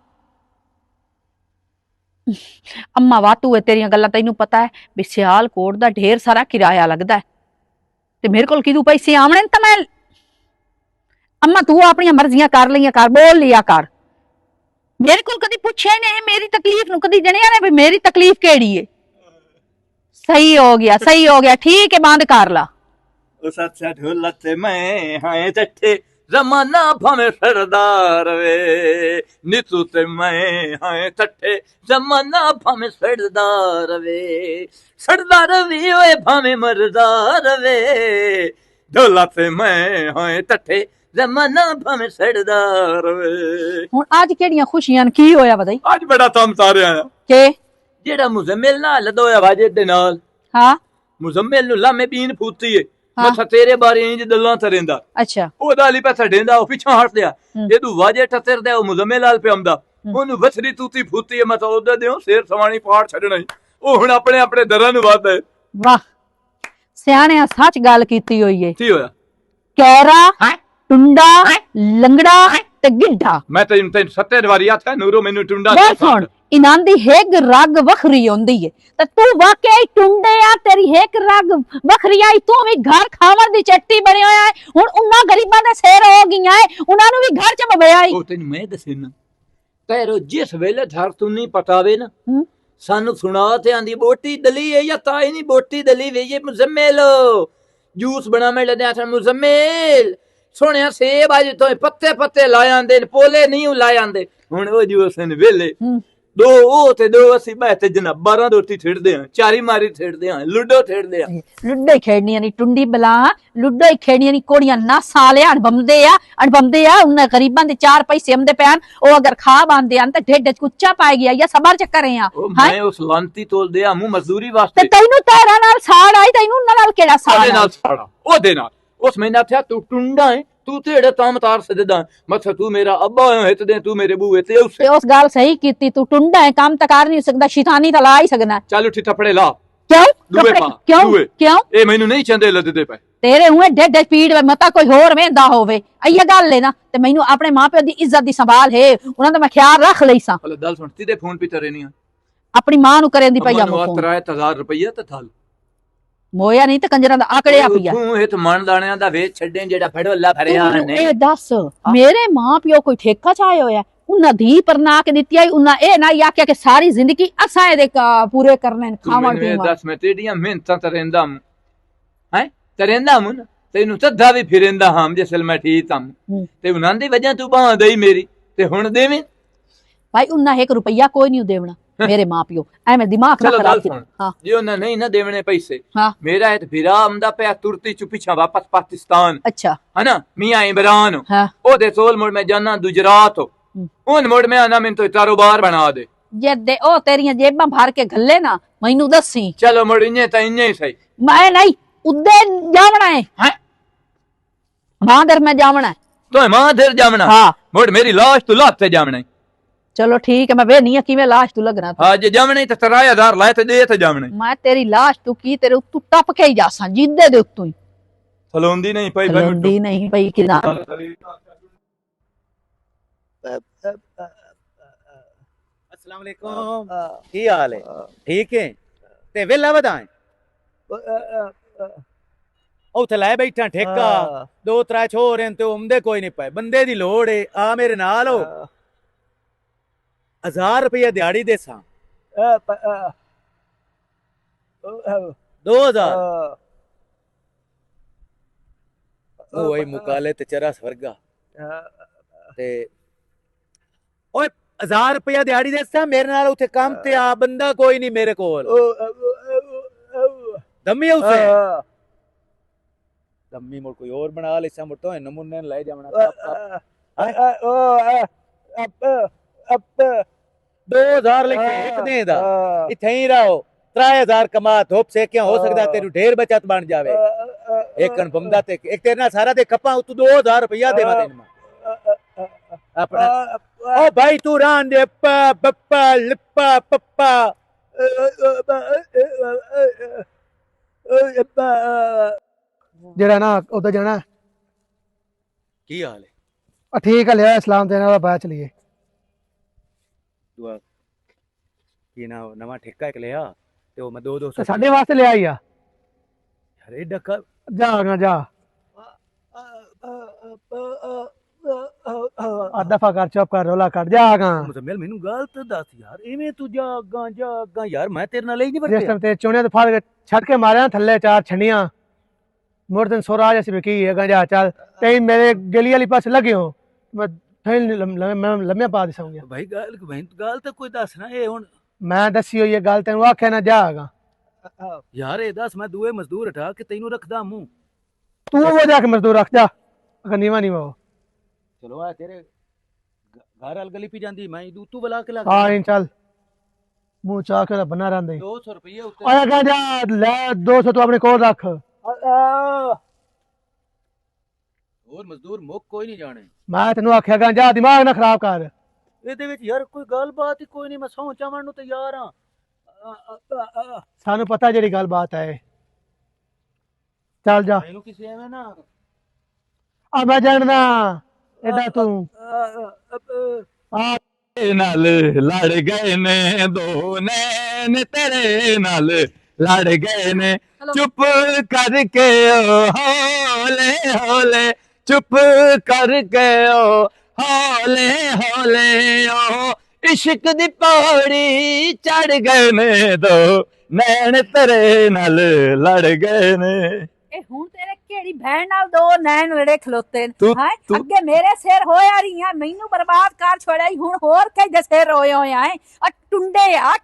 S2: ਅੰਮਾ ਵਾਤੂ ਹੈ ਤੇਰੀਆਂ ਗੱਲਾਂ ਤੈਨੂੰ ਪਤਾ ਹੈ ਵੀ ਸਿਆਲਕੋਟ ਦਾ ਢੇਰ ਸਾਰਾ ਕਿਰਾਇਆ ਲੱਗਦਾ ਹੈ ਤੇ ਮੇਰੇ ਕੋਲ ਕਿਦੂ ਪੈਸੇ ਆਵਣੇ ਤਾਂ ਮੈਂ ਅੰਮਾ ਤੂੰ ਆਪਣੀਆਂ ਮਰਜ਼ੀਆਂ ਕਰ ਲਈਆਂ ਕਰ ਬੋਲ ਲਿਆ ਕਰ ਮੇਰੇ ਕੋਲ ਕਦੀ ਪੁੱਛਿਆ ਨਹੀਂ ਮੇਰੀ ਤਕਲੀਫ ਨੂੰ ਕਦੀ ਜਣਿਆ ਨੇ ਵੀ ਮੇਰੀ ਤਕਲੀਫ ਕਿਹੜੀ ਏ ਸਹੀ ਹੋ ਗਿਆ ਠੀਕ ਹੈ ਬੰਦ ਕਰ ਲਾ
S1: ਉਹ ਸੱਚਾ ਢੋਲਾ ਤੇ ਮੈਂ ਹਾਂ ਚੱਠੇ ਜ਼ਮਾਨਾ ਭਾਵੇਂ ਸਰਦਾਰ ਵੇ ਨਿਤੂ ਤੇ ਮੈਂ ਹਾਂ ਚੱਠੇ ਜ਼ਮਾਨਾ ਭਾਵੇਂ ਸਰਦਾਰ ਵੇ ਸਰਦਾਰ ਵੀ ਓਏ ਭਾਵੇਂ ਮਰਦਾਰ ਵੇ ਢੋਲਾ ਤੇ ਮੈਂ ਹਾਂ ਚੱਠੇ ਜ਼ਮਾਨਾ ਭਾਵੇਂ ਸਰਦਾਰ ਵੇ
S2: ਹੁਣ ਅੱਜ ਕਿਹੜੀਆਂ ਖੁਸ਼ੀਆਂ ਨੇ ਕੀ ਹੋਇਆ ਬਤਾਈ
S1: ਅੱਜ ਬੜਾ ਤਮ ਤਾਰਿਆ ਆ
S2: ਕਿ
S1: ਜਿਹੜਾ ਮੁਜ਼ਮਿਲ ਨਾਲ ਲਦੋਇਆ ਵਾਜੇ ਦੇ ਨਾਲ
S2: ਹਾਂ
S1: ਮੁਜ਼ਮਿਲ ਨੂੰ ਲਾਮੇ ਬੀਨ ਫੂਤੀ ਏ
S2: ਹਾਂ।
S1: ਮੱਥਾ ਤੇਰੇ ਬਾਰੇ ਇੰਜ ਗੱਲਾਂ ਤਰੇਂਦਾ
S2: ਅੱਛਾ
S1: ਉਹਦਾ ਲਈ ਪੈਸਾ ਢੇਂਦਾ ਉਹ ਪਿੱਛੋਂ ਹਟਦਿਆ ਇਹਦੂ ਵਾਜੇ ਟੱਤਰਦਾ ਉਹ ਮੁਜ਼ਮਿਲ ਨਾਲ ਪਿਆਉਂਦਾ ਉਹਨੂੰ ਵਸਰੀ ਤੂਤੀ ਫੂਤੀ ਏ ਮਤਾ ਉਹਦੇ ਦਿਓ ਸਿਰ ਸਵਾਣੀ ਪਾੜ ਛੱਡਣਾ ਈ। ਉਹ ਹੁਣ ਆਪਣੇ ਦਰਾਂ ਨੂੰ ਵਾਦਾ
S2: ਵਾਹ ਸਿਆਣਿਆਂ ਸੱਚ ਗੱਲ ਕੀਤੀ ਹੋਈ ਏ
S1: ਕੀ ਹੋਇਆ
S2: ਕੈਰਾ
S1: ਹੈ
S2: ਟੁੰਡਾ ਲੰਗੜਾ ਤੇ ਗਿੱਢਾ
S1: ਮੈਂ ਤੈਨੂੰ 70 ਵਾਰੀ ਆਖਿਆ ਨੂਰੋ ਮੈਨੂੰ ਟੁੰਡਾ
S2: ਬਸ ਸੁਣ ਇਹਨਾਂ ਦੀ ਹੇਕ ਰਗ ਵੱਖਰੀ ਹੁੰਦੀ ਏ ਤੇ ਤੂੰ ਵਾਕਿਆ ਹੀ ਟੁੰਡੇ ਆ ਤੇਰੀ ਹੇਕ ਰਗ ਵੱਖਰੀ ਆਈ ਤੂੰ ਵੀ ਘਰ ਖਾਵਣ ਦੀ ਚੱਟੀ ਬਣਿਆ ਹੋਇਆ ਹੈ ਹੁਣ ਉਹਨਾਂ ਗਰੀਬਾਂ ਦੇ ਸਿਰ ਹੋ ਗਈਆਂ ਏ ਉਹਨਾਂ ਨੂੰ ਵੀ ਘਰ ਚ ਬਵਿਆ ਈ
S1: ਉਹ ਤੈਨੂੰ ਮੈਂ ਦੱਸੇ ਨਾ ਤੇਰੋ ਜਿਸ ਵੇਲੇ ਧਰ ਤੂੰ ਨਹੀਂ ਪਤਾਵੇ ਨਾ ਸਾਨੂੰ ਸੁਣਾ ਤੇ ਆਂਦੀ ਬੋਟੀ ਦਲੀ ਏ ਜਾਂ ਤਾਈ ਨਹੀਂ ਬੋਟੀ ਦਲੀ ਵੇ ਇਹ ਮੁਜ਼ਮਿਲ ਜੂਸ ਬਣਾਵੇਂ ਲੱਦਿਆ ਸਨ ਮੁਜ਼ਮਿਲ ਸੋਹਣਿਆ ਸੇਬ ਅੱਜ ਤੋਂ ਪੱਤੇ ਲਾ ਜਾਂਦੇ ਨੇ ਪੋਲੇ ਨਹੀਂ ਲਾ ਜਾਂਦੇ ਹੁਣ ਉਹ ਜੂਸ ਨੇ ਵੇਲੇ ਦੋ ਉਹ ਤੇ ਦੋ ਅਸੀਂ ਬੈਠੇ ਜਨਾ 12 ਦੋਤੀ ਖੇਡਦੇ ਆ ਚਾਰੀ ਮਾਰੀ ਖੇਡਦੇ ਆ ਲੁੱਡੋ ਖੇਡਦੇ ਆ
S2: ਲੁੱਡੋ ਹੀ ਖੇਡਣੀਆਂ ਨਹੀਂ ਟੁੰਡੀ ਬਲਾ ਲੁੱਡੋ ਹੀ ਖੇਡਣੀਆਂ ਨਹੀਂ ਕੋੜੀਆਂ ਨਾ ਸਾਲੇ ਅਣਬੰਦੇ ਆ ਉਹਨਾਂ ਗਰੀਬਾਂ ਦੇ 4 ਪੈਸੇ ਆਉਂਦੇ ਪੈਣ ਉਹ ਅਗਰ ਖਾ ਬਾਂਦੇ ਆਂ ਤਾਂ ਢਿੱਡ ਚ ਕੁੱਚਾ ਪਾ ਗਿਆ ਜਾਂ ਸਬਰ ਚ ਕਰੇ ਆ
S1: ਮੈਂ ਉਸ ਲਾਂਤੀ ਤੋਲ ਦੇ ਆ ਮੂੰ ਮਜ਼ਦੂਰੀ
S2: ਤੇ
S1: ਵਾਸਤੇ
S2: ਤੈਨੂੰ ਤੇਰਾ ਨਾਲ ਸਾੜ ਆਈ ਤੈਨੂੰ ਉਹਨਾਂ ਨਾਲ ਕਿਹੜਾ ਸਾੜ
S1: ਉਹਦੇ ਨਾਲ ਸਾੜਾ ਉਹਦੇ ਨਾਲ ਉਸ ਮੈਨਾਂ ਆਖਿਆ ਤੂੰ ਟੁੰਡਾ ਹੈ ਤੂੰ ਤੇੜੇ ਤਾਂ ਮਤਾਰ ਸਜਦਾ ਮੱਥਾ ਤੂੰ ਮੇਰਾ ਅੱਬਾ ਹੈ ਤੇ ਤੂੰ ਮੇਰੇ ਬੂਏ ਤੇ
S2: ਤੇ ਉਸ ਗੱਲ ਸਹੀ ਕੀਤੀ ਤੂੰ ਟੁੰਡਾ ਹੈ ਕੰਮ ਤਾਂ ਕਰ ਨਹੀਂ ਸਕਦਾ ਸ਼ੈਤਾਨੀ ਤਾਂ ਲਾ ਹੀ ਸਕਦਾ
S1: ਚੱਲ ਉੱਠੀ ਥੱਪੜੇ ਲਾ
S2: ਕਿਉਂ
S1: ਦੂਏ ਪਾ ਦੂਏ
S2: ਕਿਉਂ
S1: ਇਹ ਮੈਨੂੰ ਨਹੀਂ ਚੰਦੇ ਲੱਦਦੇ ਪਏ
S2: ਤੇਰੇ ਹੂਏ ਢਿੱਡ ਪੀੜ ਵੇ ਮਤਾ ਕੋਈ ਹੋਰ ਵੇਂਦਾ ਹੋਵੇ ਅਈਆ ਗੱਲ ਹੈ ਨਾ ਤੇ ਮੈਨੂੰ ਆਪਣੇ ਮਾਪਿਓ ਦੀ ਇੱਜ਼ਤ ਦੀ ਸੰਭਾਲ ਹੈ ਉਹਨਾਂ ਦਾ ਮੈਂ ਖਿਆਲ ਰੱਖ ਲਈ ਸਾਂ
S1: ਹਲੇ ਦਲ ਸੁਣ ਤੇ ਫੋਨ ਪੀ ਤਰੇ ਨਹੀਂ
S2: ਆਪਣੀ ਮਾਂ ਨੂੰ ਕਰਨ ਦੀ ਪਈਆ
S1: ਮੈਨੂੰ
S2: ਮੋਫੋਨ
S1: 3000 ਰੁਪਈਆ ਤੇ ਥਲ
S2: ਮੋਇਆ ਨਹੀਂ ਤੇ ਕੰਜਰਾਂ ਦਾ ਆਕੜਿਆ ਪਿਆ
S1: ਤੂੰ ਇਹ ਮਨ ਦਾਣਿਆਂ ਦਾ ਵੇਚ ਛੱਡੇ ਜਿਹੜਾ ਫੜੋ ਅੱਲਾ ਫਰਿਆ
S2: ਤੂੰ
S1: ਨੇ
S2: ਇਹ ਦੱਸ ਮੇਰੇ ਮਾਂ ਪਿਓ ਕੋਈ ਠੇਕਾ ਚਾਏ ਹੋਇਆ ਉਹਨਾਂ ਧੀ ਪਰਨਾ ਕੇ ਦਿੱਤੀ ਆਈ ਉਹਨਾਂ ਇਹ ਨਾ ਆਖਿਆ ਕਿ ਸਾਰੀ ਜ਼ਿੰਦਗੀ ਅਸਾਂ ਇਹਦੇ ਪੂਰੇ ਕਰਨੇ ਨੇ,
S1: ਤੂੰ
S2: ਖਾਵਣ
S1: ਮੈਨੂੰ ਇਹ
S2: ਪੀਵਣ।
S1: ਦੱਸ ਮੈਂ ਤੇਰੀਆਂ ਮਿਹਨਤਾਂ ਤਰੇਂਦਾ ਹੂੰ ਹੈ ਤਰੇਂਦਾ ਹੂੰ ਨਾ ਤੈਨੂੰ ਸੱਦਾ ਵੀ ਫਿਰੇਂਦਾ ਹਾਂ ਜਿਸਲ ਮੈਂ ਠੀਕ ਹਾਂ ਤੇ ਉਹਨਾਂ ਦੀ ਵਜ੍ਹਾ ਤੂੰ ਬਾਹ ਦਈ ਮੇਰੀ ਤੇ ਹੁਣ ਦੇਵੇਂ
S2: ਭਾਈ ਉਹਨਾਂ 1 ਰੁਪਈਆ ਕੋਈ ਨਹੀਂ ਦੇਵਣਾ ਮੇਰੇ ਮਾਂ ਪਿਓ ਐਵੇਂ ਦਿਮਾਗ ਨਾ
S1: ਚਲੋ
S2: ਖਰਾਬ
S1: ਗੱਲ
S2: ਕਰ।
S1: ਸੁਣ
S2: ਹਾਂ
S1: ਜੇ ਉਹਨਾਂ ਨਹੀਂ ਨਾ ਦੇਵਣੇ ਪੈਸੇ
S2: ਹਾਂ
S1: ਮੇਰਾ ਇਹ ਵੀਰਾ ਆਮਦਾ ਪਿਆ ਤੁਰਤੀ ਚੁ ਪਿੱਛਾ ਵਾਪਸ ਪਾਕਿਸਤਾਨ
S2: ਅੱਛਾ
S1: ਹਨਾ ਮੀਆਂ ਇਮਰਾਨ
S2: ਹਾਂ
S1: ਉਹਦੇ ਸੋਲ ਮੁੜ ਮੈਂ ਜਾਨਾ ਗੁਜਰਾਤ ਉਹਨ ਮੁੜ ਮੈਂ ਆਨਾ ਮੈਨੂੰ ਤੇ ਕਾਰੋਬਾਰ ਬਣਾ ਦੇ
S2: ਜੇ ਦੇ ਉਹ ਤੇਰੀਆਂ ਜੇਬਾਂ ਭਰ ਕੇ ਘੱਲੇ ਨਾ ਮੈਨੂੰ ਦੱਸੀ
S1: ਚਲੋ ਮੁੜ ਇੰਨੇ ਤਾਂ ਇੰਨੇ ਹੀ ਸਹੀ
S2: ਮੈਂ ਨਹੀਂ ਉੱਦੇ ਜਾਵਣਾ ਹੈ
S1: ਹੈ
S2: ਮਾਂ ਦਰ ਮੈਂ ਜਾਵਣਾ ਹੈ।
S1: ਤੂੰ ਮਾਂ ਦਰ ਜਾਵਣਾ
S2: ਹਾਂ
S1: ਮੁੜ ਮੇਰੀ ਲਾਸ਼ ਤੂੰ ਲਾਤੇ ਜਾਵਣਾ
S2: ਚਲੋ ਠੀਕ ਹੈ ਮੈਂ ਵੇ ਨਹੀਂ ਕਿਵੇਂ ਲਾਸ਼ ਤੂੰ ਲੱਗਣਾ
S1: ਹਾਂ ਜੇ ਜਾਵਣੇ ਤੇ 3000 ਲਾਏ ਤੇ ਦੇ ਤੇ ਜਾਵਣੇ
S2: ਮੈਂ ਤੇਰੀ ਲਾਸ਼ ਤੂੰ ਕੀ ਤੇਰੇ ਉੱਤੋਂ ਟੱਪ ਕੇ ਹੀ ਜਾਸਾਂ ਜਿੱਦੇ ਦੇ ਉੱਤੋਂ ਹੀ
S1: ਹਲੋਂਦੀ ਨਹੀਂ ਪਈ
S2: ਲੰਦੀ ਨਹੀਂ ਪਈ ਕਿਨਾ
S5: अस्सलाम वालेकुम की हाल है ठीक है ते वेला वधाए ਉੱਥੇ ਲੈ ਬੈਠਾ ਠੇਕਾ 2-3 ਛੋਰ ਤੇ ਉਮਦੇ ਕੋਈ ਨਹੀਂ ਪਏ ਬੰਦੇ ਦੀ ਲੋੜ ਏ ਆ ਮੇਰੇ ਨਾਲ ਹੋ 1000 ਰੁਪਏ ਦਿਹਾੜੀ ਦੇ ਸਾਂ 2000 ਉਹ ਮੁਕਾਲੇ ਤੇ ਚਰਾ ਸਵਰਗਾ ਤੇ ਓਏ 1000 ਰੁਪਏ ਦਿਹਾੜੀ ਦੇ ਸਾਂ ਮੇਰੇ ਨਾਲ ਉੱਥੇ ਕੰਮ ਤੇ ਆ ਬੰਦਾ ਕੋਈ ਨਹੀਂ ਮੇਰੇ ਕੋਲ ਦਮੀ ਉਸੇ ਦਮੀ ਮੋੜ ਕੋਈ ਹੋਰ ਬਣਾ ਲੈ ਸਾ ਮੋਟੋ ਨਮੂਨੇ ਲੈ ਜਾਵਣਾ 2000 ਲਿਖੇ ਇੱਕ ਦੇ ਦਾ ਇੱਥੇ ਹੀ ਰਹੋ 3000 ਕਮਾ ਧੋਪ ਸੇ ਕਿਆ ਹੋ ਸਕਦਾ ਤੈਨੂੰ ਢੇਰ ਬਚਤ ਬਣ ਜਾਵੇ ਇੱਕ ਕਣ ਬੰਦਾ ਤੇ ਇੱਕ ਤੇਰੇ ਨਾਲ ਸਾਰਾ ਦੇ ਕੱਪਾਂ ਤੂੰ 2000 ਰੁਪਇਆ ਦੇਵਾ ਤੈਨੂੰ ਆਪਣਾ ਓ ਭਾਈ ਤੂੰ ਰਾਂ ਦੇ ਬੱਪਾ ਲਿਪਾ ਪੱਪਾ
S4: ਜਿਹੜਾ ਨਾ ਉਧਰ ਜਾਣਾ
S5: ਕੀ ਹਾਲ ਹੈ
S4: ਠੀਕ ਹੈ ਲਿਆ ਇਸਲਾਮ ਦੇਣ ਵਾਲਾ ਬਾਅਦ ਚਲੀਏ
S5: ਤੂੰ ਕੀ ਨਾ ਨਵਾਂ ਠੇਕਾ ਇੱਕ ਲਿਆ ਤੇ ਉਹ ਮੈਂ 200
S4: ਤੇ ਸਾਡੇ ਵਾਸਤੇ ਲਿਆ ਹੀ ਆ
S5: ਯਾਰ ਇਹ ਡੱਕਾ
S4: ਜਾ ਜਾ ਆ ਦਫਾ ਕਰ ਚੁੱਪ ਕਰ ਰੋਲਾ ਕਰ ਜਾ ਗਾ
S5: ਮੁਜ਼ਮਿਲ ਮੈਨੂੰ ਗਲਤ ਦੱਸ ਯਾਰ ਐਵੇਂ ਤੂੰ ਜਾ ਅੱਗਾ ਯਾਰ ਮੈਂ ਤੇਰੇ ਨਾਲ ਹੀ ਨਹੀਂ
S4: ਜਿਸ
S5: ਵਰਤਿਆ
S4: ਟਾਈਮ ਤੇ ਚੋਣਿਆਂ ਤੇ ਫੜ ਕੇ ਛੱਡ ਕੇ ਮਾਰਿਆ ਨਾ ਥੱਲੇ 4 ਛੰਡੀਆਂ ਮੁੜ ਦਿਨ ਸੋਰਾਜ ਅਸੀਂ ਵੀ ਕੀ ਹੈਗਾ ਜਾ ਚੱਲ ਤੇ ਮੇਰੇ ਗਲੀ ਵਾਲੀ ਪਾਸੇ ਲੱਗੇ ਹੋ ਮੈਂ ਲੰਮਿਆ ਪਾ ਦੇ ਸੌਂਗਾ
S5: ਭਾਈ ਗੱਲ ਤਾਂ ਕੋਈ ਦੱਸ ਨਾ ਇਹ ਹੁਣ
S4: ਮੈਂ ਦੱਸੀ ਹੋਈ ਇਹ ਗੱਲ ਤੈਨੂੰ ਆਖਿਆ ਨਾ ਜਾਗਾ
S5: ਯਾਰ ਇਹ ਦੱਸ ਮੈਂ ਦੂਏ ਮਜ਼ਦੂਰ ਹਟਾ ਕੇ ਤੈਨੂੰ ਰੱਖਦਾ ਮੂੰਹ
S4: ਤੂੰ ਉਹ ਜਾ ਕੇ ਮਜ਼ਦੂਰ ਰੱਖ ਜਾ ਅਗਰ ਨੀਵਾ ਉਹ
S5: ਚਲੋ ਆ ਤੇਰੇ ਘਰ ਵਾਲ ਗਲੀ ਪੀ ਜਾਂਦੀ ਮੈਂ ਤੂੰ ਬੁਲਾ ਕੇ ਲਾ
S4: ਹਾਂ ਨਹੀਂ ਚੱਲ ਮੂੰਹ ਚਾਹ ਕੇ ਬਣਾ ਰਹਿੰਦਾ
S5: 200 ਰੁਪਏ ਉੱਤੇ
S4: ਆਇਆ ਕਹ ਜਾ ਲੈ 200 ਤੂੰ ਆਪਣੇ ਕੋਲ ਰੱਖ
S5: ਹੋਰ ਮਜ਼ਦੂਰ ਮੁੱਕ ਕੋਈ ਨਹੀਂ ਜਾਣੇ
S4: ਮੈਂ ਤੈਨੂੰ ਆਖਿਆ ਗਾ ਜਾ ਦਿਮਾਗ ਨਾ ਖਰਾਬ ਕਰ
S5: ਇਹਦੇ ਵਿੱਚ ਯਾਰ ਕੋਈ ਗੱਲਬਾਤ ਹੀ ਕੋਈ ਨਹੀਂ ਮੈਂ ਸਹੁੰ ਚਾਵਣ ਨੂੰ ਤਿਆਰ ਹਾਂ
S4: ਸਾਨੂੰ ਪਤਾ ਜਿਹੜੀ ਗੱਲ ਬਾਤ ਹੈ ਚੱਲ ਜਾ
S5: ਮੈਨੂੰ ਕਿਸੇ ਐਵੇਂ ਨਾ
S4: ਆ ਮੈਂ ਜਾਣਦਾ ਇਹਦਾ ਤੂੰ ਆ
S1: ਨਾਲ ਲੜ ਗਏ ਨੇ ਦੋ ਨੈਣ ਤੇਰੇ ਨਾਲ ਲੜ ਗਏ ਨੇ ਚੁੱਪ ਕਰਕੇ ਹੌਲੇ ਹੌਲੇ ਚੁੱਪ ਕਰਕੇ ਹੌਲੇ ਹੌਲੇ ਇਸ਼ਕ ਦੀ ਪੌੜੀ ਚੜ ਗਏ ਨੇ ਦੋ ਨੈਣ ਤੇਰੇ ਨਾਲ ਲੜ ਗਏ ਨੇ
S2: ਇਹ ਹੁਣ ਤੇਰੇ ਕਿਹੜੀ ਭੈਣ ਨਾਲ ਦੋ ਨੈਣ ਲੜੇ ਖਲੋਤੇ ਨੇ
S1: ਤੂੰ-
S2: ਹਾਂ
S1: ਤੂੰ-
S2: ਅੱਗੇ ਮੇਰੇ ਸਿਰ ਹੋਇਆ ਰਹੀਆਂ ਮੈਨੂੰ ਬਰਬਾਦ ਕਰ ਛੋੜਿਆ ਈ, ਹੁਣ ਹੋਰ ਕਿਹਦੇ ਸਿਰ ਹੋਏ ਹੋਇਆ ਹੈ ਆ ਟੁੰਡੇ ਆ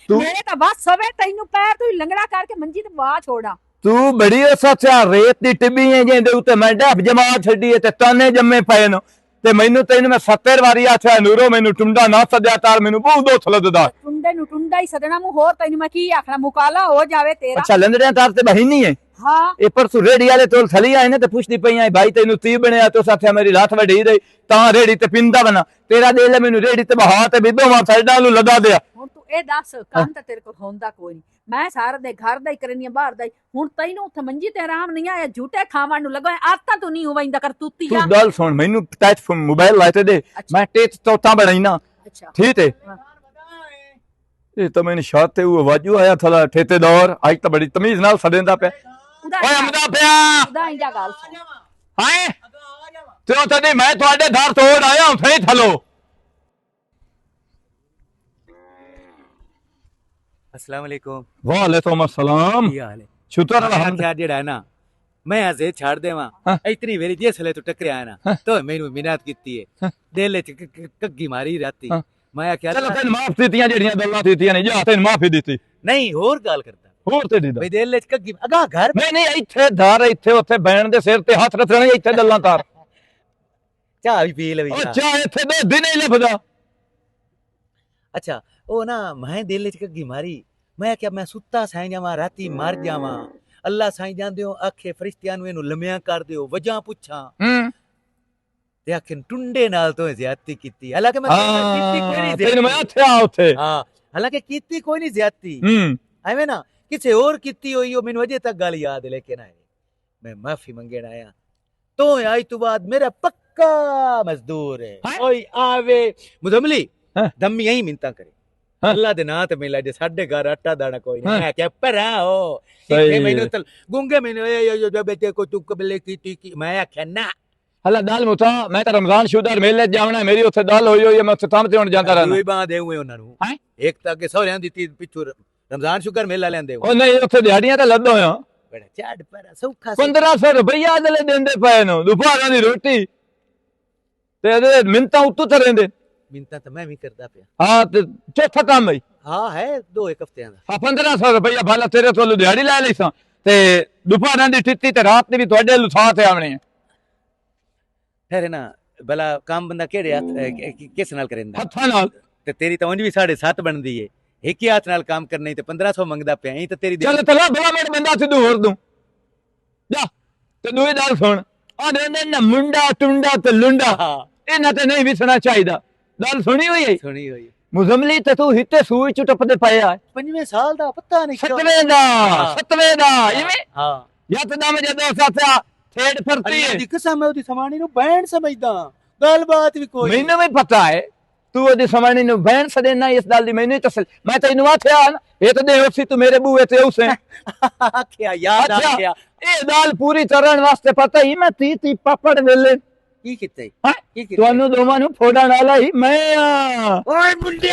S1: ਤੂੰ-
S2: ਮੇਰੇ ਤਾਂ ਬਸ ਹੋਵੇ ਤੈਨੂੰ ਪੈਰ ਤੂੰ ਲੰਗੜਾ ਕਰਕੇ ਮੰਜੀ ਤੇ ਬਾਹ ਛੋੜਾ
S1: ਤੂੰ ਬੜੀ ਸੱਚਾ ਰੇਤ ਦੀ ਟਿੱਬੀ ਹੈ ਜਿਹਦੇ ਉੱਤੇ ਮੈਂ ਡੱਬ ਜਮਾ ਛੱਡੀ ਤੇ ਤਾਨੇ ਜੰਮੇ ਪਏ ਨੇ ਤੇ ਮੈਨੂੰ ਤੈਨੂੰ ਮੈਂ 70 ਵਾਰੀ ਆਖਿਆ ਨੂਰੋ ਮੈਨੂੰ ਟੁੰਡਾ ਨਾ ਸੱਦਿਆ ਤਾਰ ਮੈਨੂੰ ਬਹੁਤ ਦੁੱਖ ਲੱਗਦਾ
S2: ਟੁੰਡੇ ਨੂੰ ਟੁੰਡਾ ਹੀ ਸਦਣਾ ਮੂੰ ਹੋਰ ਤੈਨੂੰ ਮੈਂ ਕੀ ਆਖਣਾ ਮੁਕਾਲਾ ਹੋ ਜਾਵੇ ਤੇਰਾ
S1: ਅੱਛਾ ਲੰਦੜਿਆਂ ਤਾਰ ਤੇ ਬਹੀ ਨਹੀਂ ਹੈ
S2: ਹਾਂ
S1: ਇਹ ਪਰਸੋਂ ਰੇੜੀ ਵਾਲੇ ਤੋਂ ਥਲੀ ਆਏ ਨੇ ਤੇ ਪੁੱਛਦੀ ਪਈਆਂ ਭਾਈ ਤੈਨੂੰ ਤੀ ਬਣਿਆ ਤੋ ਸਾਥਿਆ ਮੇਰੀ ਲੱਤ ਵਢੀ ਰਹੀ ਤਾਂ ਰੇੜੀ ਤੇ ਪਿੰਦਾ ਬਣਾ ਤੇਰਾ ਦੇ ਲੈ ਮੈਨੂੰ ਰੇੜੀ ਤੇ ਬਹਾ ਤੇ ਬਿੱਦੋ ਮਾ ਸਾਈਡਾਂ ਨੂੰ ਲਗਾ ਦਿਆ
S2: ਹੁਣ ਤੂੰ ਇਹ ਦੱਸ ਕੰਮ ਤਾਂ ਤੇਰੇ ਕੋਲ ਹੁੰਦਾ ਕੋਈ ਨਹੀਂ ਮੈਂ ਸਾਰਾ ਦੇ ਘਰ ਦਾ ਹੀ ਕਰਨੀ ਬਾਹਰ ਦਾ ਹੀ ਹੁਣ ਤੈਨੂੰ ਉੱਥੇ ਮੰਜੀ ਤੇ ਆਰਾਮ ਨਹੀਂ ਆਇਆ ਝੂਟੇ ਖਾਵਣ ਨੂੰ ਲੱਗਾ ਆਦਤਾਂ ਤੂੰ ਨਹੀਂ ਹੋਵੈਂਦਾ ਕਰ ਤੂਤੀ
S1: ਤੂੰ ਗੱਲ ਸੁਣ ਮੈਨੂੰ ਟੱਚ ਮੋਬਾਈਲ ਲਾਇ ਤੇ ਦੇ ਮੈਂ ਟੇਚ ਤੋਤਾ ਬਣਾਈ ਨਾ
S2: ਅੱਛਾ
S1: ਠੀਕ ਹੈ ਇਹ ਤਾਂ ਮੈਨੂੰ ਸ਼ਾਤ ਤੇ ਉਹ ਵਾਜੂ ਆਇਆ ਥਲਾ ਠੇਕੇਦਾਰ ਅੱਜ ਤਾਂ ਬੜੀ ਤਮੀਜ਼ ਨਾਲ ਸੜਿੰਦਾ ਪਿਆ ਓਏ ਅਮਦਾ ਪਿਆ
S2: ਉਹਦਾ ਇੰਜਾ ਗੱਲ ਸੁਣ।
S1: ਹਾਏ ਤੇ ਉਹ ਤਾਂ ਨਹੀਂ ਮੈਂ ਤੁਹਾਡੇ ਘਰ ਤੋੜ ਆਇਆ ਹਾਂ ਫੇਰ ਥਲੋ
S5: अस्सलाम वालेकुम।
S1: ਵਾਲੇਕੁਮ ਅਸਲਾਮ
S5: ਕੀ ਹਾਲ ਹੈ?
S1: ਸ਼ੁਕਰ
S5: ਮੈਂ
S1: ਅਲਹਮਦ
S5: ਆਖਿਆ ਜਿਹੜਾ ਹੈ ਨਾ ਮੈਂ ਅਜੇ ਛੱਡ ਦੇਵਾਂ
S1: ਹਾਂ।
S5: ਇਤਨੀ ਵੇਰੀ ਜਿਸਲੇ ਤੂੰ ਟੱਕਰਿਆ ਨਾ ਤੋ ਮੈਨੂੰ ਮਿਹਨਤ ਕੀਤੀ ਹੈ ਦਿਲ ਚ ਕੱਗੀ ਮਾਰੀ ਰਾਤੀ
S1: ਹਾਂ।
S5: ਮੈਂ ਆਖਿਆ
S1: ਚਲੋ ਤੈਨੂੰ ਮਾਫ ਦਿੱਤੀਆਂ ਜਿਹੜੀਆਂ ਗੱਲਾਂ ਦਿੱਤੀਆਂ ਨੇ ਜਾ ਤੈਨੂੰ ਮਾਫੀ ਦਿੱਤੀ
S5: ਨਹੀਂ ਹੋਰ ਗੱਲ ਕਰਦਾ
S1: ਹੋਰ ਤੇ ਦਿੱਤਾ
S5: ਬਈ ਦਿਲ ਚ ਕੱਗੀ ਅਗਾ ਘਰ
S1: ਨਹੀਂ ਨਹੀਂ ਇੱਥੇ ਧਾਰ ਇੱਥੇ ਉੱਥੇ ਬੈਣ ਦੇ ਸਿਰ ਤੇ ਹੱਥ ਰੱਖਣੇ ਇੱਥੇ ਗੱਲਾਂ ਤਾਰ
S5: ਚਾਹ ਵੀ ਪੀ ਲਵੀ
S1: ਉਹ ਚਾਹ ਇੱਥੇ ਦੋ ਦਿਨ ਹੀ ਲੱਭਦਾ
S5: ਅੱਛਾ ਉਹ ਨਾ ਮੈਂ ਦਿਲ ਚ ਕੱਗੀ ਮਾਰੀ ਮੈਂ ਕਿਹਾ ਮੈਂ ਸੁੱਤਾ ਸਾਂ ਜਾਵਾਂ ਰਾਤੀ ਮਰ ਜਾਵਾਂ ਅੱਲਾ ਸਾਈਂ ਜਾਂਦੇ ਹੋ ਆਖੇ ਫਰਿਸ਼ਤਿਆਂ ਨੂੰ ਇਹਨੂੰ ਲੰਮਿਆਂ ਕਰ ਦਿਓ ਵਜ੍ਹਾ ਪੁੱਛਾਂ ਤੇ ਆਖੇ ਟੁੰਡੇ ਨਾਲ ਤੋਂ ਜ਼ਿਆਦਤੀ ਕੀਤੀ ਹਾਲਾਂਕਿ ਮੈਂ ਕੀਤੀ ਕੋਈ ਨਹੀਂ
S1: ਤੈਨੂੰ ਮੈਂ ਆਖਿਆ ਉੱਥੇ
S5: ਹਾਂ ਹਾਲਾਂਕਿ ਕੀਤੀ ਕੋਈ ਨਹੀਂ ਜ਼ਿਆਦਤੀ
S1: ਹੂੰ
S5: ਐਵੇਂ ਨਾ ਕਿਸੇ ਹੋਰ ਕੀਤੀ ਹੋਈ ਉਹ ਮੈਨੂੰ ਅਜੇ ਤੱਕ ਗੱਲ ਯਾਦ ਹੈ ਲੇਕਿਨ ਆਏ ਮੈਂ ਮਾਫੀ ਮੰਗਣ ਆਇਆ ਤੋਂ ਆਈ ਤੋਂ ਬਾਅਦ ਮੇਰਾ ਪੱਕਾ ਮਜ਼ਦੂਰ ਹੈ
S1: ਹੈਂ?
S5: ਓਏ ਆਵੇ ਮੁਦਮਲੀ
S1: ਹੈਂ?
S5: ਦਮੀ ਐਂ ਮਿੰਤਾ ਕਰੇ
S1: ਹੈਂ?
S5: ਅੱਲਾ ਦੇ ਨਾਂ ਤੇ ਮਿਲਾ ਜੇ ਸਾਡੇ ਘਰ ਆਟਾ ਦਾਣਾ ਕੋਈ ਨਹੀਂ
S1: ਹੈਂ?
S5: ਮੈਂ ਕਿਹਾ ਪਰਾਂ ਹੋ
S1: ਸਹੀ
S5: ਸਿੱਖੇ
S1: ਹੈ।
S5: ਮੈਨੂੰ ਤਲ ਗੁੰਗੇ ਮੈਨੂੰ ਇਹ ਬੇਟੇ ਕੋ ਤੂੰ ਕਬਲੇ ਕੀਤੀ ਮੈਂ ਆਖਿਆ ਨਾ
S1: ਹਲਾ ਦਾਲ ਮੁਤਾ ਮੈਂ ਤਾਂ ਰਮਜ਼ਾਨ ਸ਼ੁਦਰ ਮੇਲੇ ਜਾਵਣਾ ਮੇਰੀ ਉੱਥੇ ਦਾਲ ਹੋਈ ਹੋਈ ਹੈ ਮੈਂ ਉੱਥੇ ਥੰਮ ਤੇ ਹੁਣ ਜਾਂਦਾ ਰਹਿਣਾ
S5: ਦੋਈ ਬਾਹ ਦੇ ਹੋਏ ਉਹਨਾਂ ਨੂੰ
S1: ਹੈਂ?
S5: ਇੱਕ ਤਾਂ ਅੱਗੇ ਸਹੁਰਿਆਂ ਦੀ ਤੀ ਪਿੱਛੋਂ ਰਮਜ਼ਾਨ ਸ਼ੁਕਰ ਮੇਲਾ ਲੈਂਦੇ ਹੋ
S1: ਉਹ ਨਹੀਂ ਉੱਥੇ ਦਿਹਾੜੀਆਂ ਤਾਂ ਲੱਦੋ ਆ
S5: ਬੜਾ ਝਾੜ ਪਰ ਸੌਖਾ
S1: 1500 ਰੁਪਈਆ ਅਗਲੇ ਦਿੰਦੇ ਪਏ ਨੂੰ ਦੁਪਹਿਰਾਂ ਦੀ ਰੋਟੀ ਤੇ ਇਹਦੇ ਮਿੰਤਾਂ ਉੱਤੋਂ ਤੇ ਰਹਿੰਦੇ
S5: ਮਿੰਤਾ ਤਾਂ ਮੈਂ ਵੀ ਕਰਦਾ ਪਿਆ
S1: ਹਾਂ ਤੇ ਚੌਥਾ ਕੰਮ ਹੈ
S5: ਹਾਂ ਹੈ 2-1 ਹਫ਼ਤਿਆਂ ਦਾ
S1: ਹਾਂ 1500 ਰੁਪਈਆ ਭਾਲਾ ਤੇਰੇ ਤੋਂ ਦਿਹਾੜੀ ਲੈ ਲਈ ਸਾਂ ਤੇ ਦੁਪਹਿਰਾਂ ਦੀ ਟਿੱਤੀ ਤੇ ਰਾਤ ਦੀ ਵੀ ਤੁਹਾਡੇ ਲੁਥਾ ਤੇ ਆਵਣੇ ਆ
S5: ਫਿਰ ਨਾ ਭਲਾ ਕੰਮ ਬੰਦਾ ਕਿਹੜੇ ਹੱਥ ਕਿਸ ਨਾਲ ਕਰੇਂਦਾ
S1: ਹੱਥਾਂ ਨਾਲ
S5: ਤੇ ਤੇਰੀ ਤਾਂ ਉਂਝ ਵੀ 7.5 ਬਣਦੀ ਏ ਇੱਕ ਹੀ ਹੱਥ ਨਾਲ ਕੰਮ ਕਰਨਾ ਤੇ 1500 ਮੰਗਦਾ ਪਿਆ ਐਂ ਤਾਂ ਤੇਰੀ
S1: ਚੱਲ ਤਲਾ ਬੜਾ ਮੜ ਬੰਦਾ ਸਿੱਧੂ ਹੋਰ ਦੂੰ ਜਾ ਤੇ ਦੂਈ ਗੱਲ ਸੁਣ ਆ ਰਹਿੰਦੇ ਨਾ ਮੁੰਡਾ ਟੁੰਡਾ ਤੇ ਲੁੰਡਾ
S5: ਹਾਂ
S1: ਇਹਨਾਂ ਤੇ ਨਹੀਂ ਵਿਸਣਾ ਚਾਹੀਦਾ ਗੱਲ ਸੁਣੀ ਹੋਈ ਹੈ
S5: ਸੁਣੀ ਹੋਈ
S1: ਮੁਜ਼ਮਲੀ ਤੇ ਤੂੰ ਹਿੱਤੇ ਸੂਈ ਚ ਟੱਪਦੇ ਪਏ ਆ
S5: 5ਵੇਂ ਸਾਲ ਦਾ ਪਤਾ ਨਹੀਂ
S1: ਸਤਵੇਂ ਦਾ ਇਵੇਂ
S5: ਹਾਂ
S1: ਯਤ ਦਮ ਜਦੋਂ ਸਾਥਾ ਠੇੜ ਫਰਤੀ
S5: ਅੱਲਾ
S1: ਹੈ
S5: ਦੀ ਕਸਮ ਹੈ ਉਹਦੀ ਸਮਾਣੀ ਨੂੰ ਬੈਣ ਸਮਝਦਾ ਗੱਲਬਾਤ ਵੀ ਕੋਈ
S1: ਮੈਨੂੰ ਵੀ ਪਤਾ ਹੈ ਤੂੰ ਉਹਦੀ ਸਮਾਣੀ ਨੂੰ ਬਹਿਣ ਸਦੇਨਾ ਇਸ ਗੱਲ ਦੀ ਮੈਨੂੰ ਤਸਲ ਮੈਂ ਤੈਨੂੰ ਆਖਿਆ ਇਹ ਤਾਂ ਦੇ ਉਸੇ ਤੂੰ ਮੇਰੇ ਬੂਏ ਤੇ ਉਸੇ
S5: ਆਖਿਆ ਯਾਦ ਆ ਗਿਆ
S1: ਇਹ ਦਾਲ ਪੂਰੀ ਤਰਨ ਵਾਸਤੇ ਪਤਾ ਹੀ ਮੈਂ ਤੀ ਪਾਪੜ ਵੇਲੇ
S5: ਕੀ ਕੀਤਾ ਈ?
S1: ਹੈਂ?
S5: ਕੀ ਕੀਤਾ
S1: ਤੁਹਾਨੂੰ ਦੋਵਾਂ ਨੂੰ ਫੋੜਨ ਵਾਲਾ ਹੀ ਮੈਂ ਆ
S5: ਓਏ ਮੁੰਡੇ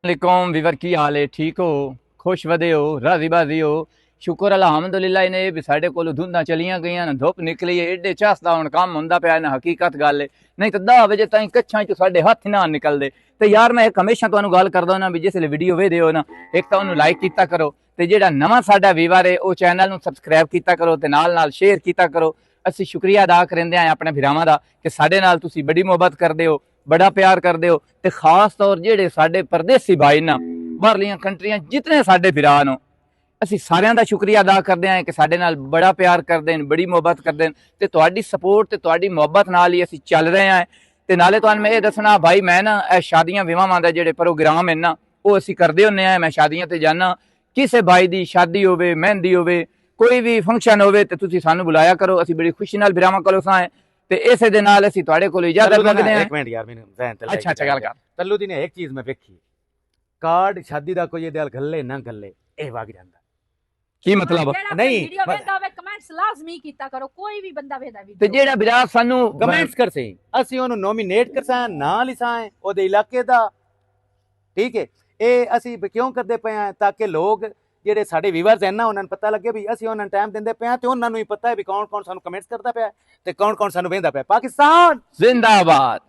S1: ਅਲੈਕੁਮ ਵੀਵਰ ਕੀ ਹਾਲ ਹੈ ਠੀਕ ਹੋ ਖੁਸ਼ ਵਧੇ ਹੋ ਰਾਜ਼ੀ ਬਾਜ਼ੀ ਹੋ ਸ਼ੁਕਰ ਅਲਹਮਦੁਲਿਲਾ ਇਹਨੇ ਵੀ ਸਾਡੇ ਕੋਲ ਧੁੰਦਾਂ ਚਲੀਆਂ ਗਈਆਂ ਨੇ ਧੁੱਪ ਨਿਕਲੀ ਹੈ ਏਡੇ ਚਾਸਦਾ ਹੁਣ ਕੰਮ ਹੁੰਦਾ ਪਿਆ ਨਾ ਹਕੀਕਤ ਗੱਲ ਹੈ ਨਹੀਂ ਤਾਂ 10 ਵਜੇ ਤਾਈਂ ਕੱਛਾਂ ਚ ਸਾਡੇ ਹੱਥ ਨਾ ਨਿਕਲਦੇ ਤੇ ਯਾਰ ਮੈਂ ਇੱਕ ਹਮੇਸ਼ਾ ਤੁਹਾਨੂੰ ਗੱਲ ਕਰਦਾ ਨਾ ਵੀ ਜਿਸ ਵੇਲੇ ਵੀਡੀਓ ਵੇਖਦੇ ਹੋ ਨਾ ਇੱਕ ਤਾਂ ਉਹਨੂੰ ਲਾਈਕ ਕੀਤਾ ਕਰੋ ਤੇ ਜਿਹੜਾ ਨਵਾਂ ਸਾਡਾ ਵੀਵਰ ਹੈ ਉਹ ਚੈਨਲ ਨੂੰ ਸਬਸਕ੍ਰਾਈਬ ਕੀਤਾ ਕਰੋ ਤੇ ਨਾਲ ਸ਼ੇਅਰ ਕੀਤਾ ਕਰੋ ਅਸੀਂ ਸ਼ੁਕਰੀਆ ਅਦਾ ਕਰਿੰਦੇ ਆਂ ਆਪਣੇ ਭਰਾਵਾਂ ਦਾ ਕਿ ਸਾਡੇ ਨਾਲ ਤੁਸੀਂ ਬੜੀ ਮੁਹੱਬਤ ਕਰਦੇ ਹੋ ਬੜਾ ਪਿਆਰ ਕਰਦੇ ਹੋ ਤੇ ਖਾਸ ਤੌਰ ਜਿਹੜੇ ਸਾਡੇ ਪਰਦੇਸੀ ਭਾਈ ਨਾ ਬਾਹਰਲੀਆਂ ਕੰਟਰੀਆਂ ਜਿਤਨੇ ਸਾਡੇ ਭਰਾ ਨੂੰ ਅਸੀਂ ਸਾਰਿਆਂ ਦਾ ਸ਼ੁਕਰੀਆ ਅਦਾ ਕਰਦੇ ਆਂ ਕਿ ਸਾਡੇ ਨਾਲ ਬੜਾ ਪਿਆਰ ਕਰਦੇ ਨੇ ਬੜੀ ਮੁਹੱਬਤ ਕਰਦੇ ਨੇ ਤੇ ਤੁਹਾਡੀ ਸਪੋਰਟ ਤੇ ਤੁਹਾਡੀ ਮੁਹੱਬਤ ਨਾਲ ਹੀ ਅਸੀਂ ਚੱਲ ਰਹੇ ਆਂ ਤੇ ਨਾਲੇ ਤੁਹਾਨੂੰ ਮੈਂ ਇਹ ਦੱਸਣਾ ਭਾਈ ਮੈਂ ਨਾ ਇਹ ਸ਼ਾਦੀਆਂ ਵਿਆਹਾਂ ਦਾ ਜਿਹੜੇ ਪ੍ਰੋਗਰਾਮ ਹੈ ਨਾ ਉਹ ਅਸੀਂ ਕਰਦੇ ਹੁੰਨੇ ਆ ਮੈਂ ਸ਼ਾਦੀਆਂ ਤੇ ਜਾਣਾ ਕਿਸੇ ਭਾਈ ਦੀ ਸ਼ਾਦੀ ਹੋਵੇ ਮਹਿੰਦੀ ਹੋਵੇ ਕੋਈ ਵੀ ਫੰਕਸ਼ਨ ਹੋਵੇ ਤੇ ਤੁਸੀਂ ਸਾਨੂੰ ਬੁਲਾਇਆ ਕਰੋ ਅਸੀਂ ਬੜੀ ਖੁਸ਼ੀ ਨਾਲ ਭਰਾਵਾਂ ਕੋਲੋਂ ਸਾਂ ਤੇ ਇਸੇ ਦੇ ਨਾਲ ਅਸੀਂ ਤੁਹਾਡੇ ਕੋਲ ਇਜਾਜ਼ਤ ਮੰਗਦੇ ਆਂ
S5: ਇੱਕ ਮਿੰਟ ਯਾਰ ਮੈਨੂੰ ਜ਼ਹਿਨ ਤੇ
S1: ਅੱਛਾ ਗੱਲ ਕਰ
S5: ਤੱਲੂ ਦੀ ਨੇ ਇੱਕ ਚੀਜ਼ ਮੈਂ ਵੇਖੀ ਕਾਰਡ ਸ਼ਾਦੀ ਦਾ ਕੋਈ ਇਹਦੇ ਗੱਲੇ ਨਾ ਗੱਲੇ ਇਹ ਵਗ ਜਾਂਦਾ
S1: ਕੀ ਮਤਲਬ
S5: ਨਹੀਂ,
S2: ਵੀਡੀਓ ਵੇਖਦਾ ਹੋਵੇ ਕਮੈਂਟਸ ਲਾਜ਼ਮੀ ਕੀਤਾ ਕਰੋ ਕੋਈ ਵੀ ਬੰਦਾ ਵੇਖਦਾ
S1: ਤੇ
S2: ਵੀਡੀਓ
S1: ਜਿਹੜਾ ਵਿਰਾਜ ਸਾਨੂੰ
S5: ਕਮੈਂਟਸ ਕਰ ਸਹੀ ਅਸੀਂ ਉਹਨੂੰ ਨੋਮੀਨੇਟ ਕਰਸਾਂ ਨਾਂ ਲਿਸਾਂ ਉਹਦੇ ਇਲਾਕੇ ਦਾ ਠੀਕ ਹੈ ਇਹ ਅਸੀਂ ਕਿਉਂ ਕਰਦੇ ਪਏ ਆ ਤਾਂ ਕਿ ਲੋਕ ਜਿਹੜੇ ਸਾਡੇ ਵੀਵਰਸ ਹਨ ਨਾ ਉਹਨਾਂ ਨੂੰ ਪਤਾ ਲੱਗੇ ਵੀ ਅਸੀਂ ਉਹਨਾਂ ਨੂੰ ਟਾਈਮ ਦਿੰਦੇ ਪਏ ਆ ਤੇ ਉਹਨਾਂ ਨੂੰ ਵੀ ਪਤਾ ਹੈ ਵੀ ਕੌਣ ਕੌਣ ਸਾਨੂੰ ਕਮੈਂਟਸ ਕਰਦਾ ਪਿਆ ਤੇ ਕੌਣ ਕੌਣ ਸਾਨੂੰ ਵੇਖਦਾ ਪਿਆ ਪਾਕਿਸਤਾਨ
S1: ਜ਼ਿੰਦਾਬਾਦ